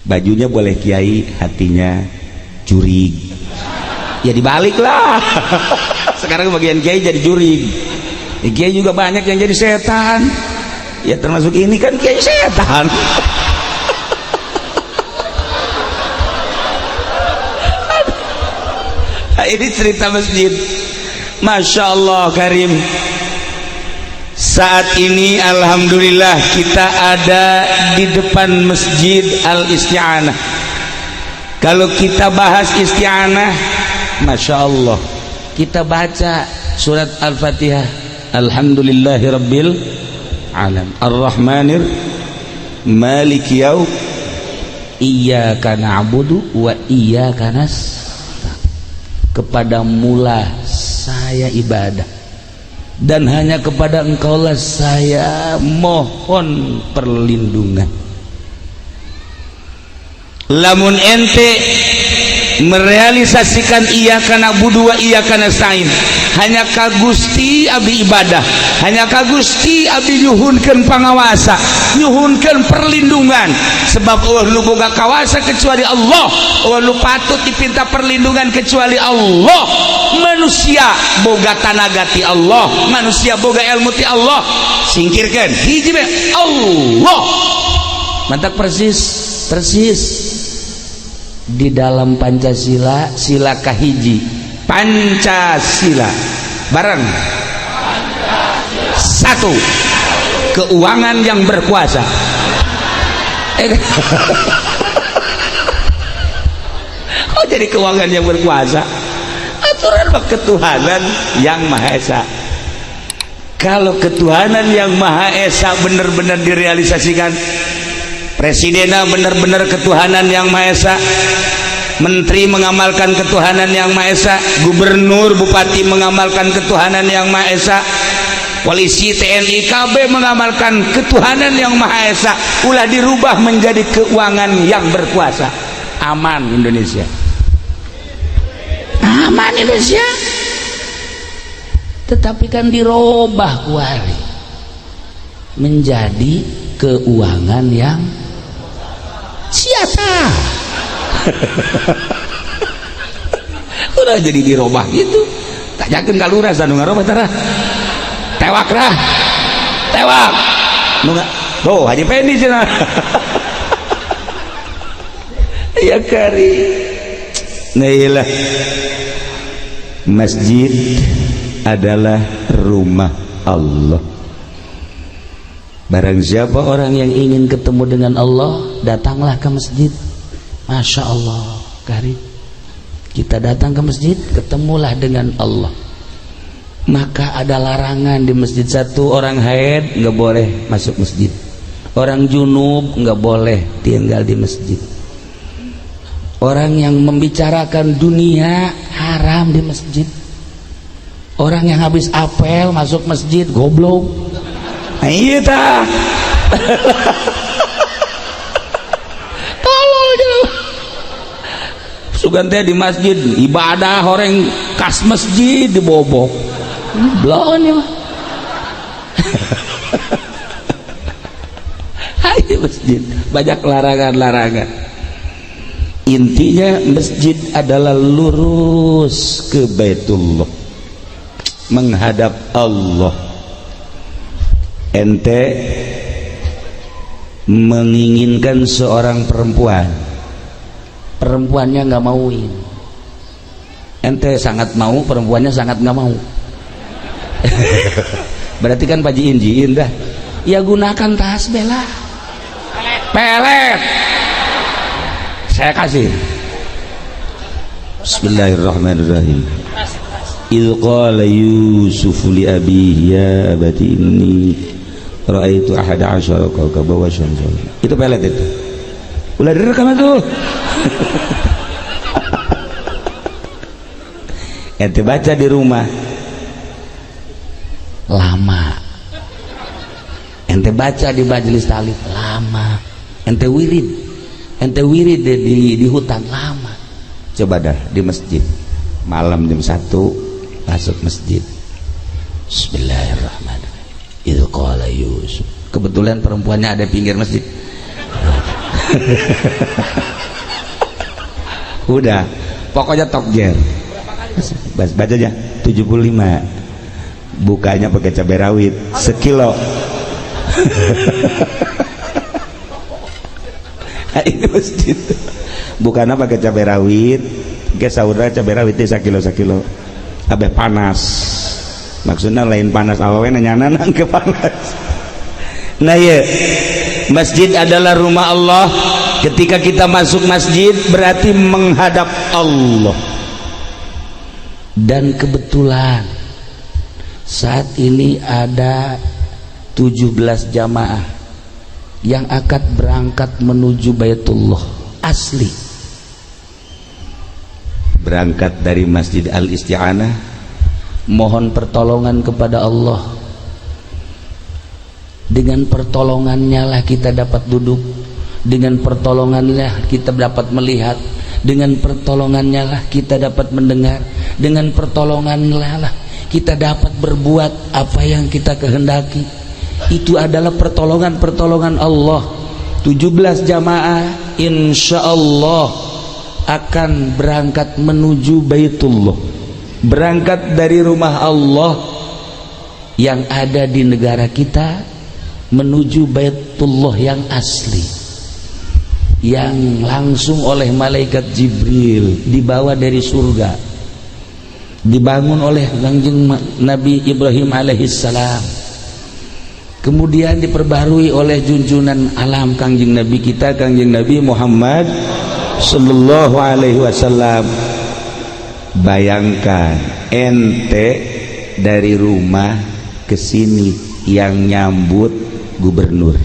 Bajunya boleh kiai, hatinya jurig. Ya dibalik lah. Sekarang bagian kiai jadi jurig. Kiai juga banyak yang jadi setan. Ya termasuk ini kan kiai setan. Ini cerita masjid. Masya Allah karim. Saat ini alhamdulillah kita ada di depan masjid Al-Isti'anah. Kalau kita bahas isti'anah, Masya Allah, kita baca surat Al-Fatihah, Alhamdulillahi Rabbil Alam, Ar-Rahmanir Maliki Yaum, Iyyaka na'budu wa iyyaka nasta'in. Kepada mula saya ibadah dan hanya kepada Engkaulah saya mohon perlindungan. Lamun ente merealisasikan iyyaka na'budu wa iyyaka nasta'in, hanya ka Gusti abdi ibadah, hanya ka Gusti abdi nyuhunkeun pangawasa, nyuhunkeun perlindungan. Sebab eueuh nu boga kawasa kecuali Allah, eueuh nu patut dipinta perlindungan kecuali Allah. Manusia boga tanaga ti Allah, manusia boga ilmu ti Allah. Singkirkeun hiji bae Allah. Mantap persis di dalam Pancasila, sila kahiji Pancasila bareng satu, keuangan yang berkuasa. Oh jadi keuangan yang berkuasa, aturan ketuhanan yang Maha Esa. Kalau ketuhanan yang Maha Esa benar-benar direalisasikan, presidennya benar-benar ketuhanan yang Maha Esa, menteri mengamalkan ketuhanan yang Maha Esa, gubernur bupati mengamalkan ketuhanan yang Maha Esa, polisi TNI KB mengamalkan ketuhanan yang Maha Esa, ulah dirubah menjadi keuangan yang berkuasa. Aman Indonesia, aman Indonesia. Tetapi kan dirubah kuari menjadi keuangan yang siapa udah jadi dirubah gitu. Tanyakeun ka lurah anu ngarobah tara tewak rah tewak nu tuh Haji Pendi cenah ya kari. Nah iyalah, masjid adalah rumah Allah. Barang siapa orang yang ingin ketemu dengan Allah, datanglah ke masjid. Masya Allah, kari kita datang ke masjid, ketemulah dengan Allah. Maka ada larangan di masjid. Satu, orang haid nggak boleh masuk masjid, orang junub nggak boleh tinggal di masjid, orang yang membicarakan dunia haram di masjid, orang yang habis apel masuk masjid goblok. Iya ta. Tolol aja. Sugan teh di masjid ibadah horeng kas masjid dibobok. Blon ya mah. Ayo masjid banyak larangan-larangan. Intinya masjid adalah lurus ke Baitullah, menghadap Allah. Ente menginginkan seorang perempuan, perempuannya nggak mauin, ente sangat mau, perempuannya sangat nggak mau. Berarti kan pajiin dah. Ya gunakan tasbih lah, pelet saya kasih. Bismillahirrahmanirrahim. Idh qala Yusuf li abihi ya abati inni ra'aitu ahada asyara kawkaban wa syamsan. Itu pelet itu. Ulah direkam tuh. Ente baca di rumah lama. Ente baca di majelis talib lama. Ente wirid di hutan lama. Coba dah di masjid malam jam 1 masuk masjid. Bismillahirrahmanirrahim. Idh qala Yusuf. Kebetulan perempuannya ada pinggir masjid. Udah, pokoknya tokjer. Baca aja 75. Bukanya pakai cabai rawit sekilo. Ini masjid. Bukana pakai cabai rawit, ke saudara cabai rawit sakilo abeh panas. Maksudnya lain panas awewe nanyana ke panas. Nah ya, masjid adalah rumah Allah. Ketika kita masuk masjid berarti menghadap Allah. Dan kebetulan saat ini ada 17 jamaah yang akan berangkat menuju Baitullah asli, berangkat dari Masjid Al-Isti'anah. Mohon pertolongan kepada Allah. Dengan pertolongannya lah kita dapat duduk, dengan pertolongannya kita dapat melihat, dengan pertolongannya lah kita dapat mendengar, dengan pertolongannya lah kita dapat berbuat apa yang kita kehendaki, itu adalah pertolongan Allah. 17 jamaah insya Allah akan berangkat menuju Baitullah, berangkat dari rumah Allah yang ada di negara kita menuju Baitullah yang asli, yang langsung oleh malaikat Jibril dibawa dari surga, dibangun oleh Kangjeng Nabi Ibrahim alaihissalam, kemudian diperbarui oleh junjungan alam Kangjeng Nabi kita, Kangjeng Nabi Muhammad sallallahu alaihi wasallam. Bayangkan ente dari rumah ke sini yang nyambut gubernur,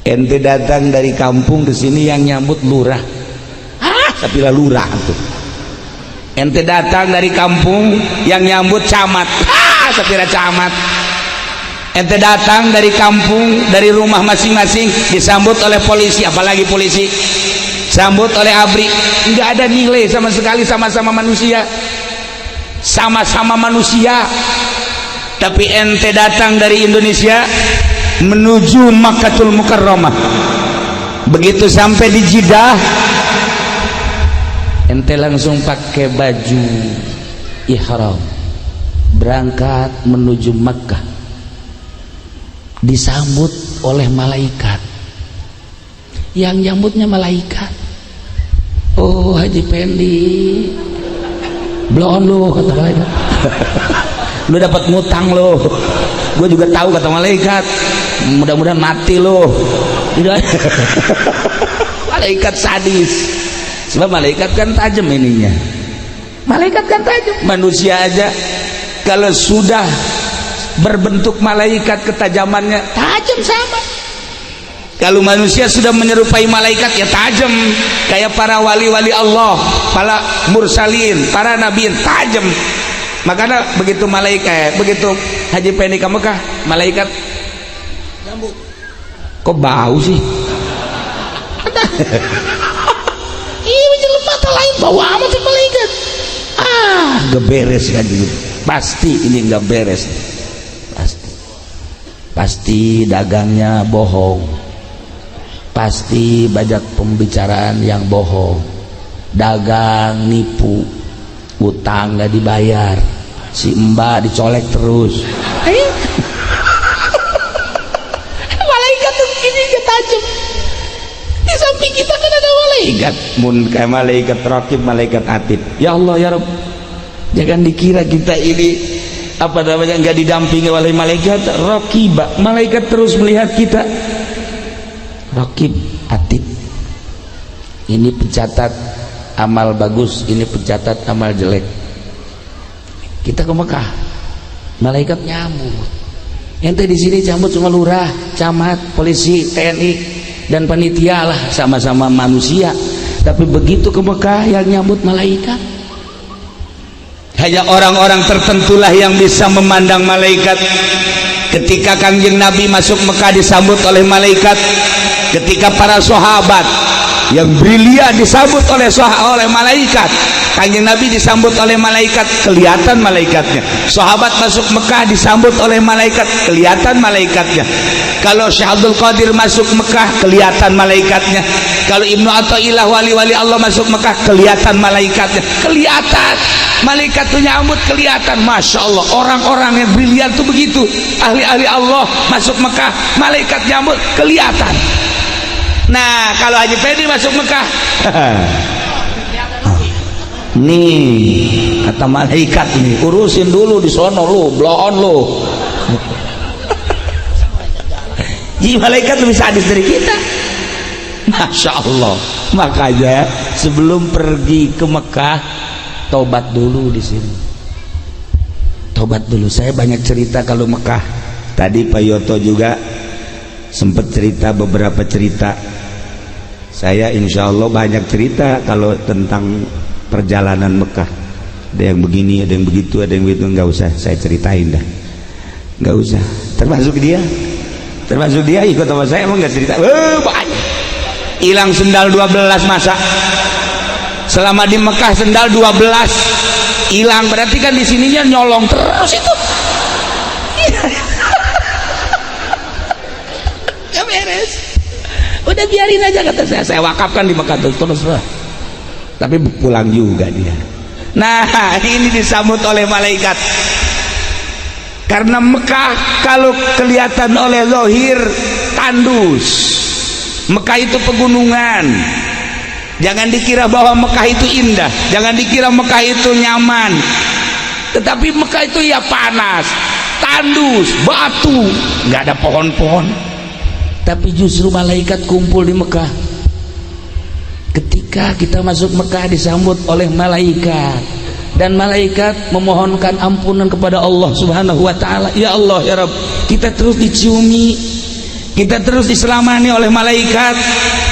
ente datang dari kampung ke sini yang nyambut lurah, tapi lah lurah tuh. Ente datang dari kampung yang nyambut camat, sapira camat. Ente datang dari kampung, dari rumah masing-masing disambut oleh polisi, apalagi polisi sambut oleh ABRI. Nggak ada nilai sama sekali, sama-sama manusia, sama-sama manusia. Tapi ente datang dari Indonesia menuju Makkatul Mukarramah, begitu sampai di Jeddah ente langsung pakai baju ihram, berangkat menuju Makkah, disambut oleh malaikat, yang nyambutnya malaikat. Oh Haji Pendi, blon lu, kata malaikat. Lu dapat ngutang lu, gue juga tahu, kata malaikat. Mudah-mudahan mati lu. Malaikat sadis. Sebab malaikat kan tajam ininya. Malaikat kan tajam. Manusia aja kalau sudah berbentuk malaikat, ketajamannya tajam sama. Kalau manusia sudah menyerupai malaikat ya tajam. Kayak para wali-wali Allah, para mursalin, para nabiin, tajam. Makanya begitu malaikat, begitu Haji Pendi ke Mekah, malaikat nyambut. Kok bau sih? Mata lain bawa amat si malaikat. Gak beres kan gitu. Pasti ini gak beres. Pasti dagangnya bohong, pasti banyak pembicaraan yang bohong, dagang nipu, utang gak dibayar, si mbak dicolek terus. Malaikat tuh ini gak tajam. Di samping kita kan ada malaikat, mun kayak malaikat raqib, malaikat atid. Ya Allah ya Rabb, jangan dikira kita ini apa namanya nggak didampingi oleh malaikat raqibah. Malaikat terus melihat kita. Raqib atid, ini pencatat amal bagus, ini pencatat amal jelek. Kita ke Mekah, malaikat nyambut. Ente di sini nyambut cuma lurah, camat, polisi, TNI dan panitia lah, sama-sama manusia. Tapi begitu ke Mekah yang nyambut malaikat. Hanya orang-orang tertentulah yang bisa memandang malaikat. Ketika Kangjeng Nabi masuk Mekah disambut oleh malaikat. Ketika para sahabat yang brilian disambut oleh malaikat, Kangjeng Nabi disambut oleh malaikat, kelihatan malaikatnya. Sahabat masuk Mekah disambut oleh malaikat, kelihatan malaikatnya. Kalau Syekh Abdul Qadir masuk Mekah, kelihatan malaikatnya. Kalau Ibnu Athaillah wali-wali Allah masuk Mekah, kelihatan malaikatnya. Kelihatan malaikat itu nyambut, kelihatan. Masya Allah, orang-orang yang brilian tuh begitu. Ahli-ahli Allah masuk Mekah, malaikat nyambut, kelihatan. Nah kalau Haji Pendi masuk Mekah, nih kata malaikat nih, urusin dulu di sono lu, bloon lu. Jadi malaikat lebih sadis dari kita. Masya Allah. Makanya sebelum pergi ke Mekah, tobat dulu di sini. Tobat dulu. Saya banyak cerita kalau Mekah. Tadi Pak Yoto juga sempat cerita beberapa cerita. Saya insya Allah banyak cerita kalau tentang perjalanan Mekah. Ada yang begini, ada yang begitu, ada yang begitu. Nggak usah saya ceritain dah. Nggak usah. Termasuk dia ikut sama saya, emang nggak cerita. Banyak. Hilang sendal 12 masa. Selama di Mekah sendal 12 hilang, berarti kan di sininya nyolong terus itu. Ya beres, udah biarin aja kata saya wakafkan di Mekah terus lah. Tapi pulang juga dia. Nah ini disambut oleh malaikat. Karena Mekah kalau kelihatan oleh zahir tandus, Mekah itu pegunungan. Jangan dikira bahwa Mekah itu indah, jangan dikira Mekah itu nyaman. Tetapi Mekah itu ya panas, tandus, batu, nggak ada pohon-pohon. Tapi justru malaikat kumpul di Mekah. Ketika kita masuk Mekah disambut oleh malaikat. Dan malaikat memohonkan ampunan kepada Allah Subhanahu wa ta'ala. Ya Allah ya Rabb, kita terus diciumi, kita terus diselamani oleh malaikat.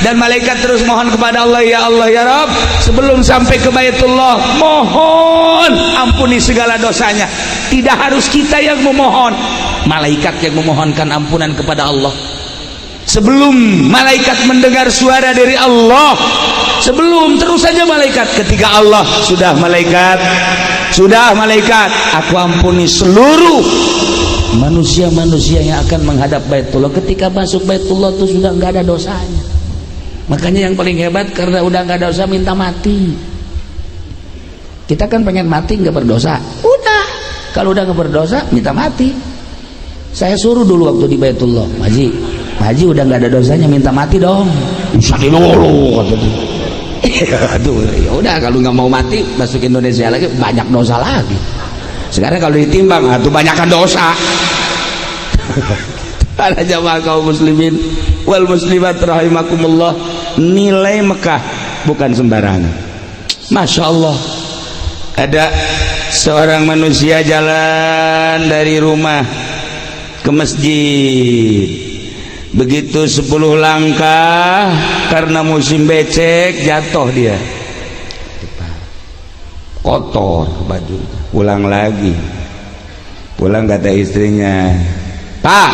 Dan malaikat terus mohon kepada Allah, ya Allah ya Rabb, sebelum sampai ke Baitullah mohon ampuni segala dosanya. Tidak harus kita yang memohon, malaikat yang memohonkan ampunan kepada Allah. Sebelum malaikat mendengar suara dari Allah, sebelum terus saja malaikat, ketika Allah sudah malaikat, aku ampuni seluruh manusia-manusia yang akan menghadap Baitullah. Ketika masuk Baitullah itu sudah nggak ada dosanya. Makanya yang paling hebat karena udah nggak ada dosa minta mati. Kita kan pengen mati nggak berdosa. Udah, kalau udah nggak berdosa minta mati. Saya suruh dulu waktu di Baitullah, Haji udah nggak ada dosanya minta mati dong. Bisa dilulu kata dia. Aduh, ya udah kalau nggak mau mati masuk Indonesia lagi banyak dosa lagi. Sekarang kalau ditimbang, tuh banyakkan dosa. Para jamaah kaum muslimin wal muslimat rahimakumullah, nilai Mekah bukan sembarangan. Masya Allah, ada seorang manusia jalan dari rumah ke masjid. Begitu 10 langkah karena musim becek jatuh dia, kotor baju. Pulang lagi, pulang kata istrinya, Pak,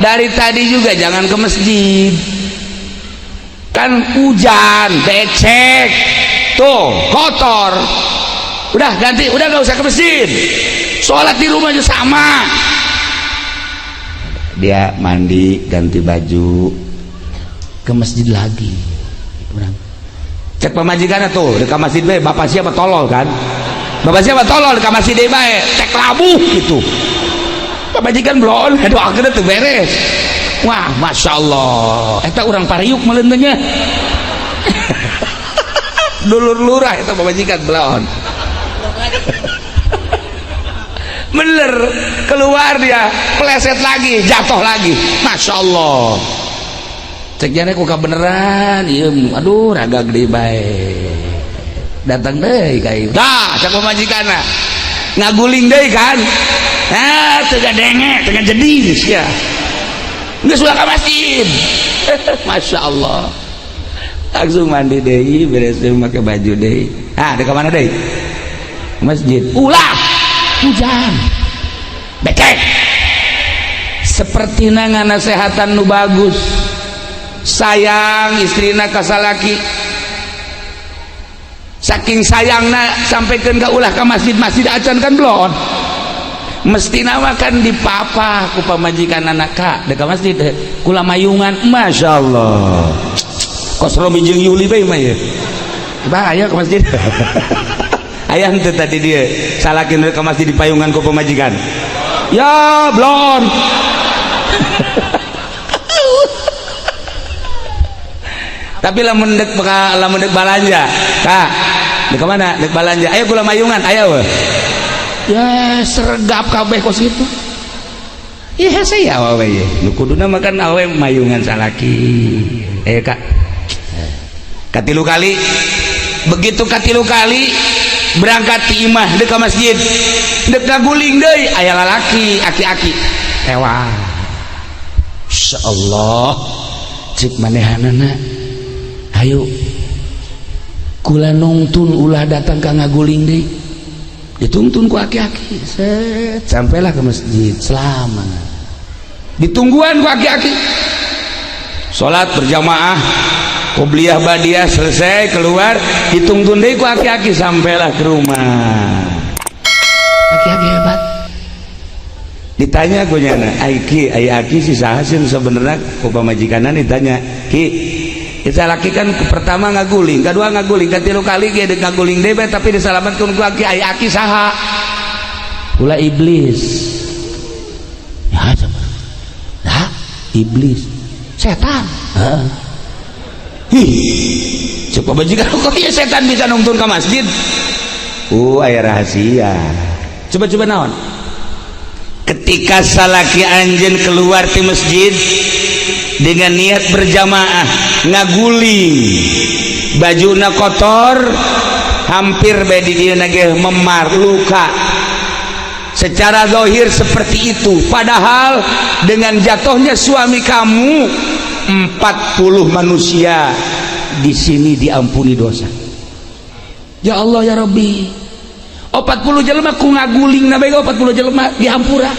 dari tadi juga jangan ke masjid, kan hujan becek tuh kotor. Udah ganti, udah nggak usah ke masjid, sholat di rumah aja sama. Dia mandi ganti baju ke masjid lagi. Cek pemajikannya tuh dekat masjid bae, bapak siapa tolol kan, bapak siapa tolol dekat masjid bae, cek labuh gitu. Pemajikan belum doa akhirnya tuh beres. Wah masya Allah, eta orang pariuk melentenya. Dulur lurah itu pemajikan belum. Bener, keluar dia peleset lagi, jatuh lagi. Masya Allah, cek jane kok beneran iya, aduh raga gede baik datang deh kayak dah cek pemajikan ngaguling deh kan, tengah denge tengah jadi ya nggak suka ke masjid. Masya Allah, langsung mandi deh, beres deh, pakai baju deh. Dekat mana deh? Masjid. Ulah hujan becek, seperti ngana sehatan nu bagus, sayang istrina kasalaki, saking sayangna sampaikan ke ulah ke masjid acan kan belum mesti makan di papa ku pamajikan anak kak dekat masjid kula mayungan. Masya Allah, kosro bijeng Yuli bae mah ya bahaya ke masjid. Ayah itu tadi dia salakin ke masjid di payungan ku pemajikan ya blon. Tapi lamun dek balanja kak dek mana dek balanja ayo kula mayungan ayo we. Ya sergap kabeh kos itu ya saya awe ya nu kuduna makan awe mayungan salaki kak katilu kali. Begitu katilu kali berangkat ti imah dekat masjid dek ngaguling deui aya lalaki aki-aki hewan. Insyaallah cik manehanana ayo kula nungtun ulah datang ka ngaguling deui, dituntun ku aki-aki set sampailah ke masjid selamat ditungguan ku aki-aki. Salat berjamaah Qobliyah badiah selesai keluar, ditungtun deui ku aki-aki sampailah ke rumah. Aki-aki hebat. Ditanya ku nyana, aki si saha sih sebenarnya ku pamajikanna ditanya, Ki, kita laki kan pertama ngaguling, kedua ngaguling, ketilu kali ge ngaguling deui tapi disalamatkeun ku aki saha? Ulah iblis. Ya, coba. Nah, iblis. Setan. Heeh. Coba bajikan kok ya setan bisa nungtun ke masjid. Aya rahasia. Coba naon? Ketika salaki anjeun keluar di masjid dengan niat berjamaah ngaguling, bajuna kotor, hampir bae di dieu ge memar luka. Secara zahir seperti itu, padahal dengan jatuhnya suami kamu 40 manusia di sini diampuni dosa. Ya Allah ya Rabbi. 40 jelema ku ngaguling na bae 40 jelema dihampura.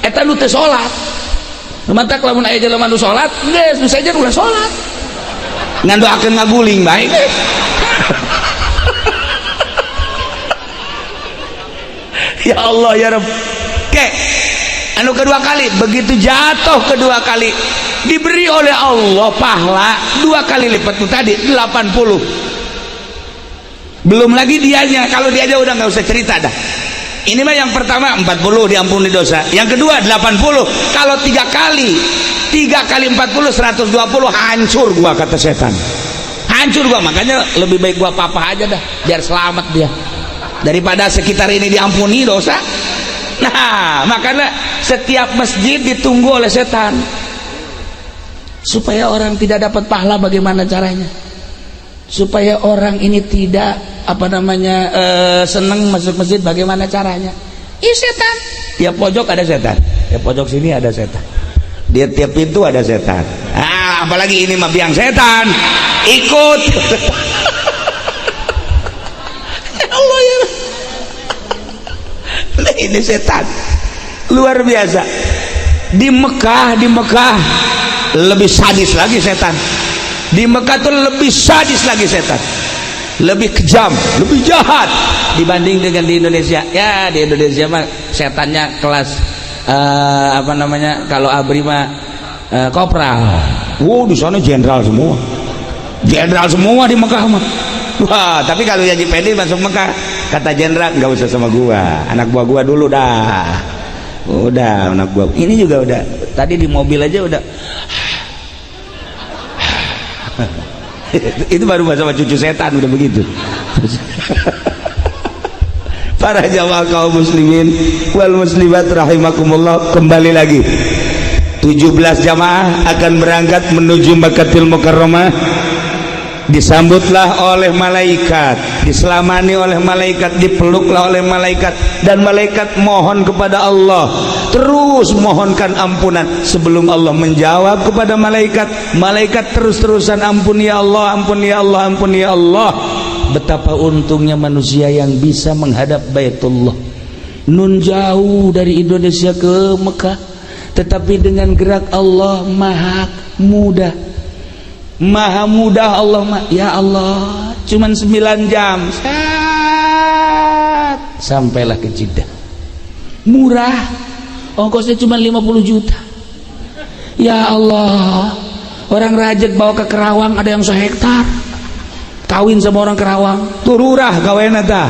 Eta nu teu salat. Mata lamun aya jelema nu salat, geus nu saja ulah salat. Ngandoakeun ngaguling bae. Ya Allah ya Rabb. Oke. Anu kedua kali, begitu jatuh kedua kali diberi oleh Allah pahala 2 kali lipat itu tadi 80. Belum lagi dianya, kalau dianya udah nggak usah cerita dah. Ini mah yang pertama 40 diampuni dosa, yang kedua 80. Kalau 3 kali 40 120 hancur gua kata setan. Hancur gua, makanya lebih baik gua papa aja dah biar selamat dia daripada sekitar ini diampuni dosa. Nah, makanya setiap masjid ditunggu oleh setan supaya orang tidak dapat pahala. Bagaimana caranya? Supaya orang ini tidak senang masuk masjid. Bagaimana caranya? Setan. Tiap pojok ada setan, tiap pojok sini ada setan, di tiap pintu ada setan. Apalagi ini mah biang setan ikut. Allah ya. Nah, ini setan luar biasa. Di Mekah lebih sadis lagi setan. Di Mekah tuh lebih sadis lagi setan, lebih kejam, lebih jahat dibanding dengan di Indonesia. Ya di Indonesia mah setannya kelas kalau abri mah kopral. Di sana jenderal semua di Mekah mah. Wah, tapi kalau Haji Pedi masuk Mekah kata jenderal nggak usah sama gua, anak buah gua dulu dah. Udah anak buah ini juga udah, tadi di mobil aja udah. Itu baru sama cucu setan udah begitu. Para jamaah kaum muslimin wal muslimat rahimakumullah, kembali lagi 17 jamaah akan berangkat menuju Makkatul Mukarramah. Disambutlah oleh malaikat, diselamani oleh malaikat, dipeluklah oleh malaikat, dan malaikat mohon kepada Allah, terus mohonkan ampunan. Sebelum Allah menjawab kepada malaikat, malaikat terus-terusan ampun ya Allah, ampun ya Allah, ampun ya Allah. Betapa untungnya manusia yang bisa menghadap Baitullah. Nun jauh dari Indonesia ke Mekah, tetapi dengan gerak Allah maha mudah. Maha mudah Allah, ya Allah, cuman 9 jam sampailah ke Jeddah. Murah, ongkosnya cuma 50 juta. Ya Allah, orang Rajat bawa ke Kerawang ada yang 1 hektar, kawin sama orang Kerawang, tururah kawin eta.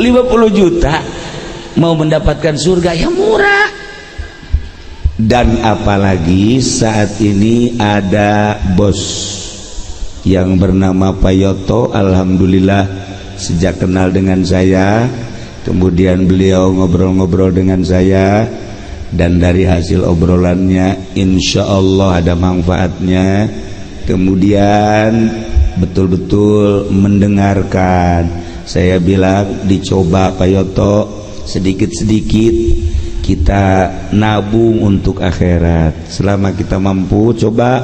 50 juta mau mendapatkan surga yang murah. Dan apalagi saat ini ada bos yang bernama Pak Yoto. Alhamdulillah sejak kenal dengan saya, kemudian beliau ngobrol-ngobrol dengan saya, dan dari hasil obrolannya insya Allah ada manfaatnya. Kemudian betul-betul mendengarkan. Saya bilang dicoba Pak Yoto, sedikit-sedikit kita nabung untuk akhirat. Selama kita mampu, coba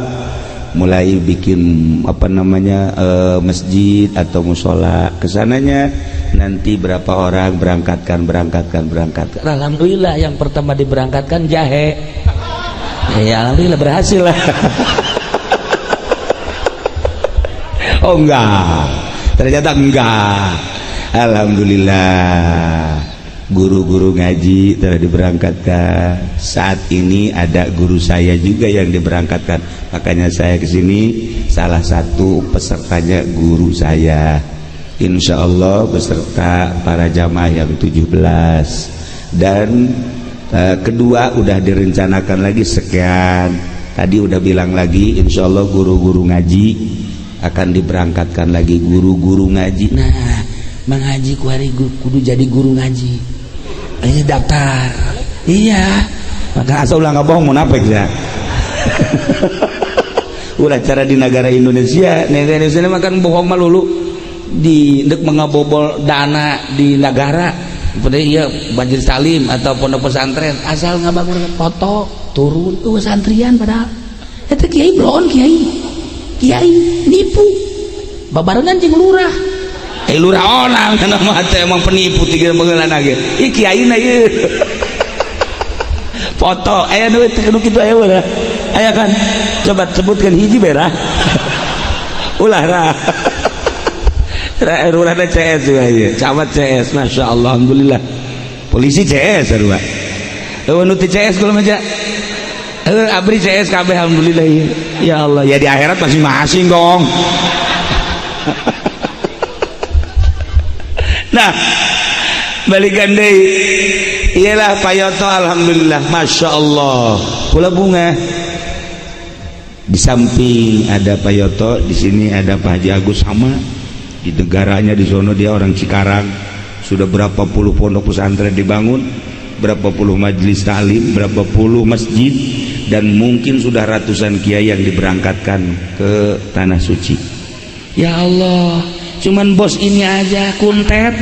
mulai bikin masjid atau musola. Kesananya nanti berapa orang berangkatkan. Alhamdulillah yang pertama diberangkatkan jahe. Ya alhamdulillah berhasil lah. Oh enggak, ternyata enggak. Alhamdulillah guru-guru ngaji telah diberangkatkan. Saat ini ada guru saya juga yang diberangkatkan, makanya saya kesini. Salah satu pesertanya guru saya, insya Allah beserta para jamaah yang 17. Dan kedua udah direncanakan lagi sekian. Tadi udah bilang lagi, insya Allah guru-guru ngaji akan diberangkatkan lagi. Guru-guru ngaji, nah mengaji kudu jadi guru ngaji. Ini daftar, iya. Maka asal ulah nggak bohong munafik ya. Ulah cara di negara Indonesia makan bohong malulu di dek mengabobol dana di negara. Seperti iya banjir salim atau pondok pesantren, asal ngabangun foto turun tuh santrian padahal. Eta kiai blon kiai nipu. Babarengan jeung lurah. Lurah onang nama teh emang penipu tiga bageulana ge. Ieu kiaina ieu. Foto aya nu kitu aya ulah. Aya kan? Coba sebutkan hiji berah. Ulah ra. Lurahna CS juga ieu. Camat CS, Masya Allah, alhamdulillah. Polisi CS sarua. Eueuh nu teu CS kula mah ja. Abri CS kabeh alhamdulillah ieu. Ya Allah, ya di akhirat masing-masing dong. Nah, balikan deui. Iyalah payoto alhamdulillah, Masya Allah. Kula bunga. Di samping ada payoto, di sini ada Pak Haji Agus sama. Di negaranya di sono dia orang Cikarang. Sudah berapa puluh pondok pesantren dibangun, berapa puluh majelis taklim, berapa puluh masjid, dan mungkin sudah ratusan kiai yang diberangkatkan ke tanah suci. Ya Allah, cuman bos ini aja kuntet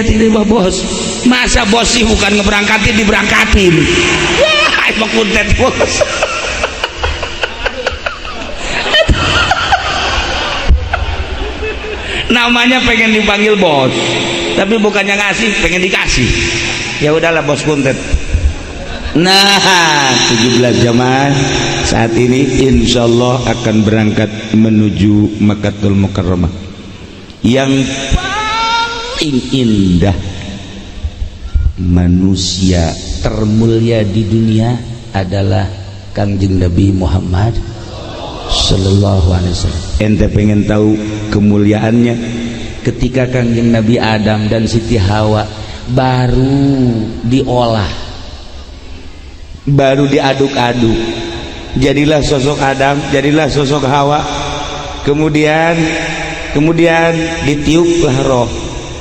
ini Pak bos. Masa bos sih bukan ngeberangkatin diberangkatin. Ya, emang kuntet bos. Namanya pengen dipanggil bos, tapi bukannya ngasih, pengen dikasih. Ya udahlah bos kuntet. Nah, 17 jamaah saat ini insyaallah akan berangkat menuju Makkatul Mukarramah. Yang paling indah manusia termulia di dunia adalah Kangjeng Nabi Muhammad Sallallahu Alaihi Wasallam. Ente pengen tahu kemuliaannya? Ketika Kangjeng Nabi Adam dan Siti Hawa baru diolah, baru diaduk-aduk, jadilah sosok Adam, jadilah sosok Hawa. Kemudian ditiuplah roh.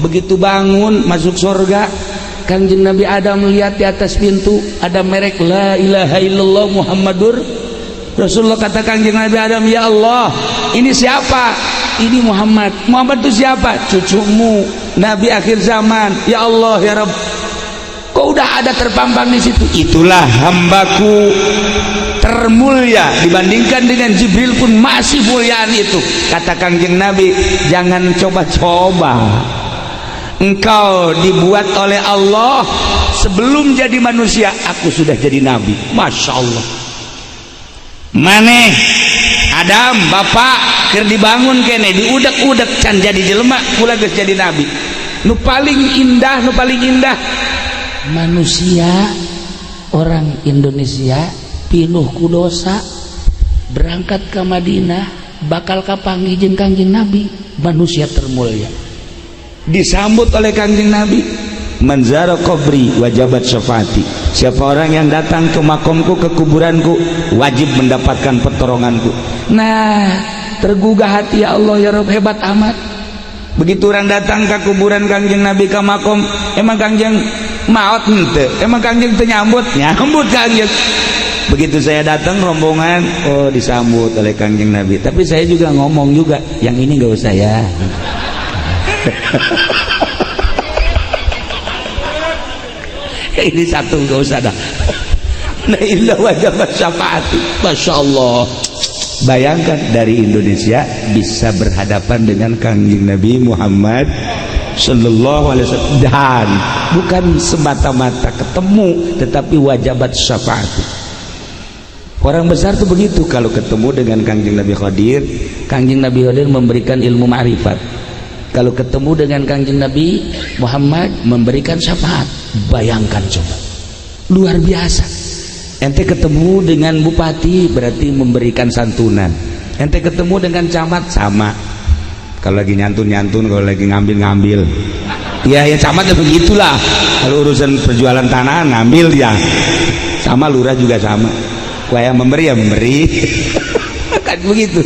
Begitu bangun masuk surga, Kangjeng Nabi Adam melihat di atas pintu ada merek la ilaha illallah Muhammadur Rasulullah. Kata Kangjeng Nabi Adam, ya Allah, ini siapa? Ini Muhammad. Muhammad itu siapa? Cucumu, Nabi akhir zaman. Ya Allah, ya Rabb, kok udah ada terpampang di situ? Itulah hambaku termulia, dibandingkan dengan Jibril pun masih muliaan itu. Kata Kangjeng Nabi, jangan coba-coba. Engkau dibuat oleh Allah sebelum jadi manusia, aku sudah jadi nabi. Masya Allah. Maneh Adam bapak keur dibangun kene diudek-udek can jadi jelema, kula geus jadi nabi. Nu paling indah manusia orang Indonesia pinuh ku dosa berangkat ke Madinah bakal kapanggih jeung Kangjeng Nabi, manusia termulia. Disambut oleh Kangjeng Nabi, manzara qabri wajabat syafaati. Siapa orang yang datang ke makomku, ke kuburanku, wajib mendapatkan pertolonganku. Nah, tergugah hati, ya Allah ya Rabb, hebat amat. Begitu orang datang ke kuburan Kangjeng Nabi, ke makom, emang Kangjeng maot henteu, emang Kangjeng teu nyambut Kangjeng. Begitu saya datang rombongan, oh disambut oleh Kangjeng Nabi. Tapi saya juga ngomong juga, yang ini gak usah ya. Ini satu gak usah dah. Nah illa wajabat syafaati. Masya Allah. Bayangkan dari Indonesia bisa berhadapan dengan Kangjeng Nabi Muhammad Sallallahu Alaihi Wasallam, dan bukan semata-mata ketemu, tetapi wajabat syafaati. Orang besar tuh begitu, kalau ketemu dengan Kangjeng Nabi Khadir memberikan ilmu ma'rifat. Kalau ketemu dengan Kangjeng Nabi Muhammad memberikan syafaat. Bayangkan coba, luar biasa. Ente ketemu dengan bupati berarti memberikan santunan. Ente ketemu dengan camat sama. Kalau lagi nyantun, kalau lagi ngambil. Ya camat ya begitulah. Kalau urusan perjualan tanah ngambil dia. Sama lurah juga sama. Wah, yang memberi ya memberi. Kan begitu.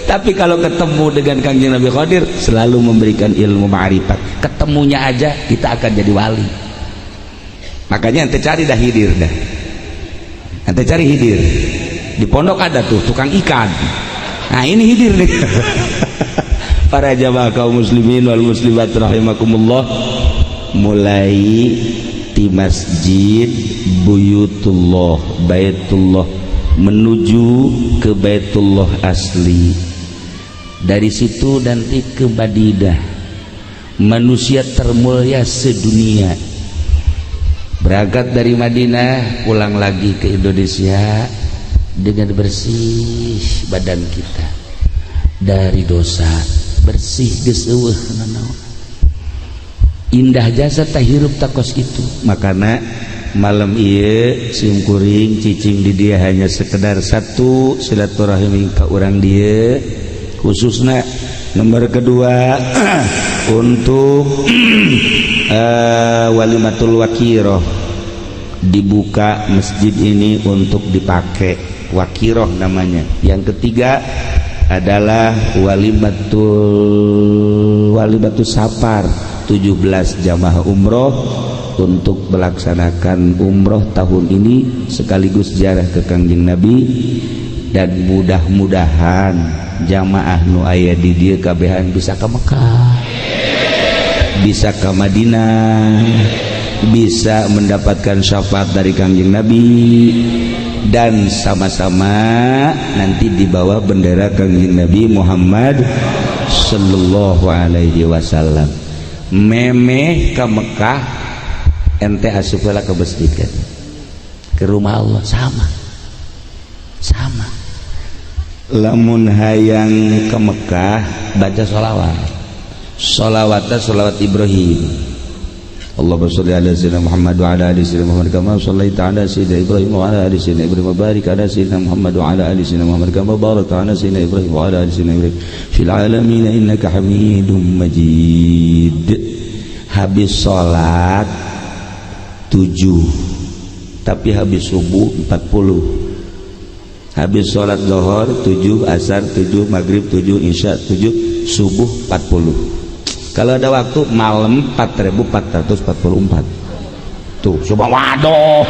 Tapi kalau ketemu dengan Kangjeng Nabi Khadir selalu memberikan ilmu ma'rifat. Ketemunya aja kita akan jadi wali. Makanya ente cari dah hidir dah. Ente cari hidir. Di pondok ada tuh tukang ikan. Nah, ini hidir nih. Para jamaah kaum muslimin wal muslimat rahimakumullah, mulai di masjid Buyutullah, Baitullah menuju ke Baitullah asli. Dari situ nanti ke Madinah, manusia termulia sedunia. Berangkat dari Madinah pulang lagi ke Indonesia dengan bersih badan kita dari dosa, bersih geus eueuh nanaon. Indah jasa tahirup takos itu. Makana malam ieu sim kuring cicing di dia hanya sekedar satu silaturahim ka urang dia, khususnya nomor kedua untuk walimatul wakiroh, dibuka masjid ini untuk dipakai wakiroh namanya. Yang ketiga adalah walimatul safar, 17 jamaah umroh untuk melaksanakan umroh tahun ini sekaligus ziarah ke Kangjeng Nabi. Dan mudah-mudahan jamaah nu aya di dieu kabehan bisa ke Mekah, bisa ke Madinah, bisa mendapatkan syafaat dari Kangjeng Nabi, dan sama-sama nanti di bawah bendera Kangjeng Nabi Muhammad sallallahu alaihi wasallam. Memeh ke Mekah, ente asuplah ke masjid kan, ke rumah Allah sama. Lamun hayang ke Mekah baca sholawat Ibrahim. Allahumma sholli ala sayyidina Muhammad wa ala ali sayyidina Muhammad kama shallaita ala sayyidina Ibrahim wa ala ali sayyidina Ibrahim wa barik ala sayyidina Muhammad wa ala ali sayyidina Muhammad kama barakta ala sayyidina Ibrahim wa ala ali sayyidina Ibrahim fil alamin innaka Hamidum Majid. Habis sholat 7, tapi habis subuh 40. Habis sholat zuhur 7, asar 7, maghrib 7, isya 7, subuh 40. Kalau ada waktu malam 4444. Tuh, coba waduh.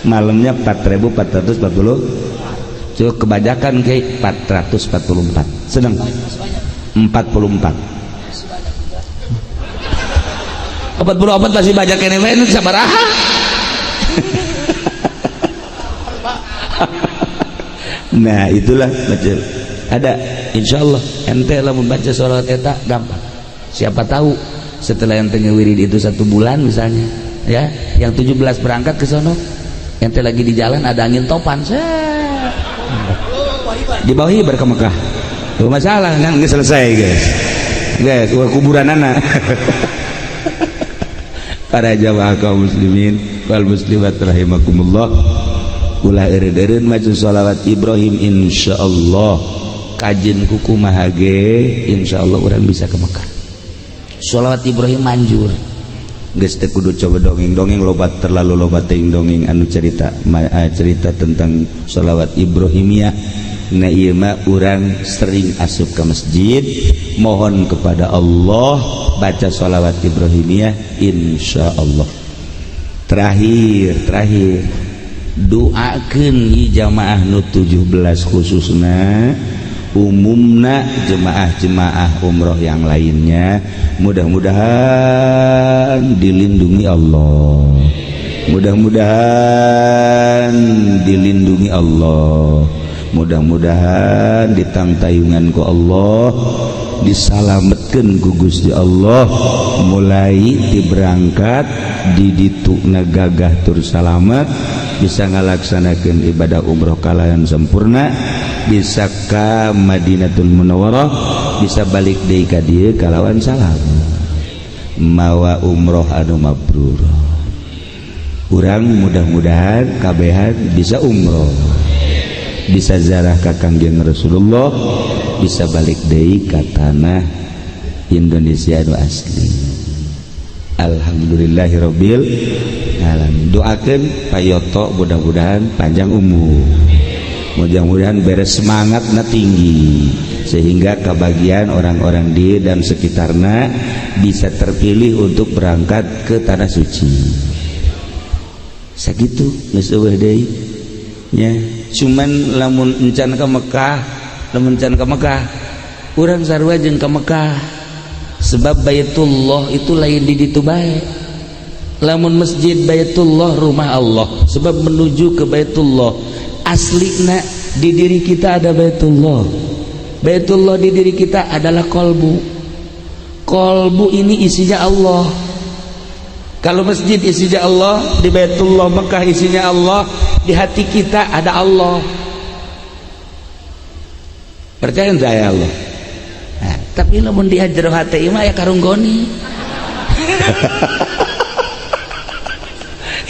Malamnya 4440. Coba kebanyakan ke 444. Sedang 44. 44 masih banyak yang main sabaraha. Nah itulah baca. Ada insyaallah ente lah membaca sholawat eta gampang. Siapa tahu setelah ente ngewirid itu 1 bulan misalnya, ya, yang 17 berangkat ke sono, ente lagi di jalan ada angin topan, di bawah hibar ke Mekah. Tuh masalah kan nggak selesai guys, kuburan anak. Para jamaah kaum muslimin wal muslimat rahimakumullah, ulah eureun maca sholawat Ibrahim insyaallah kajen kuku mahage insyaallah orang bisa ke Mekah. Sholawat Ibrahim manjur geus teu kudu coba dongeng terlalu loba teuing dongeng anu cerita tentang sholawat Ibrahimiyah. Na ieu mah urang sering asup ke masjid mohon kepada Allah baca sholawat Ibrahimiyah insyaallah. Terakhir doakeun jamaah nu 17 khususna umumna jemaah umroh yang lainnya, mudah-mudahan dilindungi Allah, mudah-mudahan ditangtayungan ku Allah, disalametkeun ku Gusti Allah mulai diberangkat di ditukna gagah tur salamet bisa ngalaksanakeun ibadah umroh kalayan sempurna bisa ka Madinatul Munawwarah bisa balik deui ka dieu kalawan salam mawa umroh anu mabrur. Urang mudah-mudahan kabehan bisa umroh bisa ziarah ka Kangjeng Rasulullah bisa balik deui ka tanah Indonesia anu asli. Alhamdulillahirabbil alamin. Doakeun payoto mudah-mudahan panjang umur, mudah-mudahan beres semangatna tinggi sehingga kebagian orang-orang di dan sekitarnya bisa terpilih untuk berangkat ke tanah suci. Sakitu geus eueuh deui nya. Cuman lamun encan ka Mekah, lamun encan ka Mekah urang sarua jeung ka Mekah sebab Baitullah itu lain di ditu bae. Lamun masjid Baitullah rumah Allah sebab menuju ke Baitullah aslina di diri kita ada Baitullah. Baitullah di diri kita adalah kolbu. Kolbu ini isinya Allah. Kalau masjid isinya Allah, di Baitullah Mekah isinya Allah, di hati kita ada Allah. Percaya saya Allah. Nah, tapi lamun di jero hati mah ya karung goni.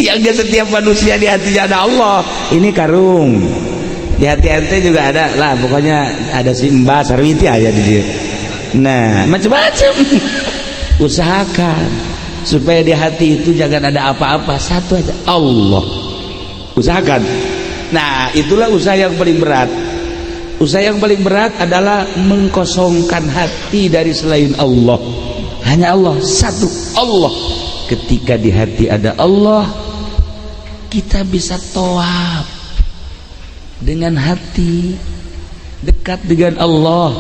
Ya enggak setiap manusia di hatinya ada Allah. Ini karung. Di hati ente juga ada lah, pokoknya ada si Mbak Sarwiti aja di dia. Nah, macam-macam. Usahakan supaya di hati itu jangan ada apa-apa, satu aja, Allah. Usahakan. Nah, itulah usaha yang paling berat. Usaha yang paling berat adalah mengkosongkan hati dari selain Allah. Hanya Allah, satu Allah. Ketika di hati ada Allah, kita bisa tawaf dengan hati, dekat dengan Allah.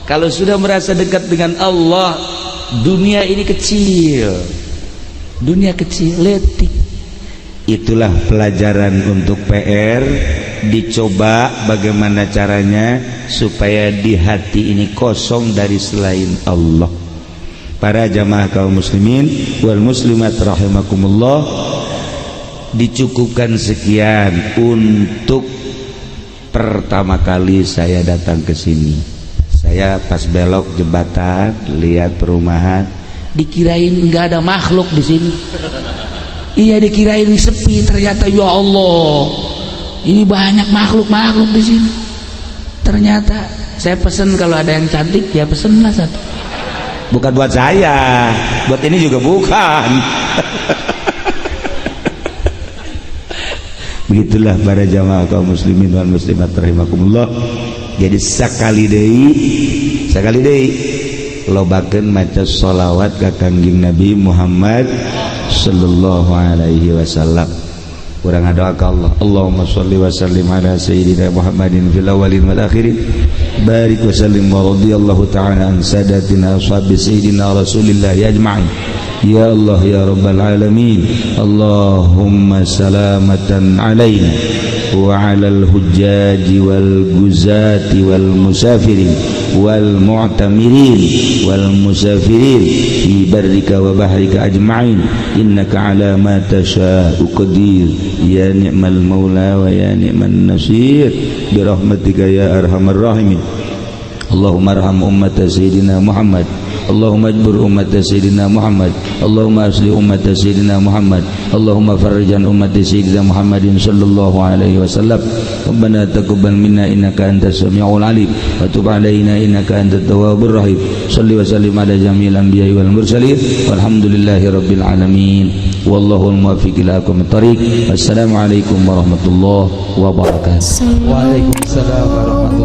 Kalau sudah merasa dekat dengan Allah, dunia ini kecil, dunia kecil, letik. Itulah pelajaran untuk PR. Dicoba bagaimana caranya supaya di hati ini kosong dari selain Allah. Para jamaah kaum muslimin wal muslimat rahimakumullah, dicukupkan sekian untuk pertama kali saya datang ke sini. Saya pas belok jembatan lihat perumahan, dikirain nggak ada makhluk di sini. Iya, dikirain sepi, ternyata ya Allah, ini banyak makhluk di sini. Ternyata saya pesen kalau ada yang cantik ya pesenlah satu. Bukan buat saya, buat ini juga bukan. Begitulah para jamaah kaum muslimin wal muslimat rahimakumullah. Jadi sakali deui lobakeun maca sholawat ka Kangjeng Nabi Muhammad sallallahu alaihi wasallam. Urang ngadoa ka Allah, Allahumma sholli wa sallim ala sayyidina Muhammadin fil awwalin wal akhirin, barik wa sallim wa radiyallahu ta'ala an sadatina ashabi sayyidina Rasulillah ajma'in. Ya Allah ya rabbal alamin, Allahumma salamatan alaina wa alal hujjaji wal guzati wal musafirin wal mu'tamirin wal musafirin fi barrika wa bahrika ajma'in, innaka ala ma tasha'u qadir, ya ni'mal maula wa ya ni'man nasir, bi rahmatika ya arhamar rahimin. Allahumma arham ummata sayyidina Muhammad, Allahumma ajbur ummata sayyidina Muhammad, Allahumma asli ummata sayyidina Muhammad, Allahumma farrijan ummata sayyidina Muhammadin sallallahu alaihi wasallam. Rabbana taqabbal minna innaka antas samiul alim wa tub alaina innaka antat tawwabur rahim. Shalli wa sallim ala jamil anbiya'i wal mursalin walhamdulillahi rabbil alamin. Wallahu al-muwaffiq ila aqwamit thariq. Wassalamu alaikum warahmatullahi wabarakatuh. Waalaikumsalam warahmatullahi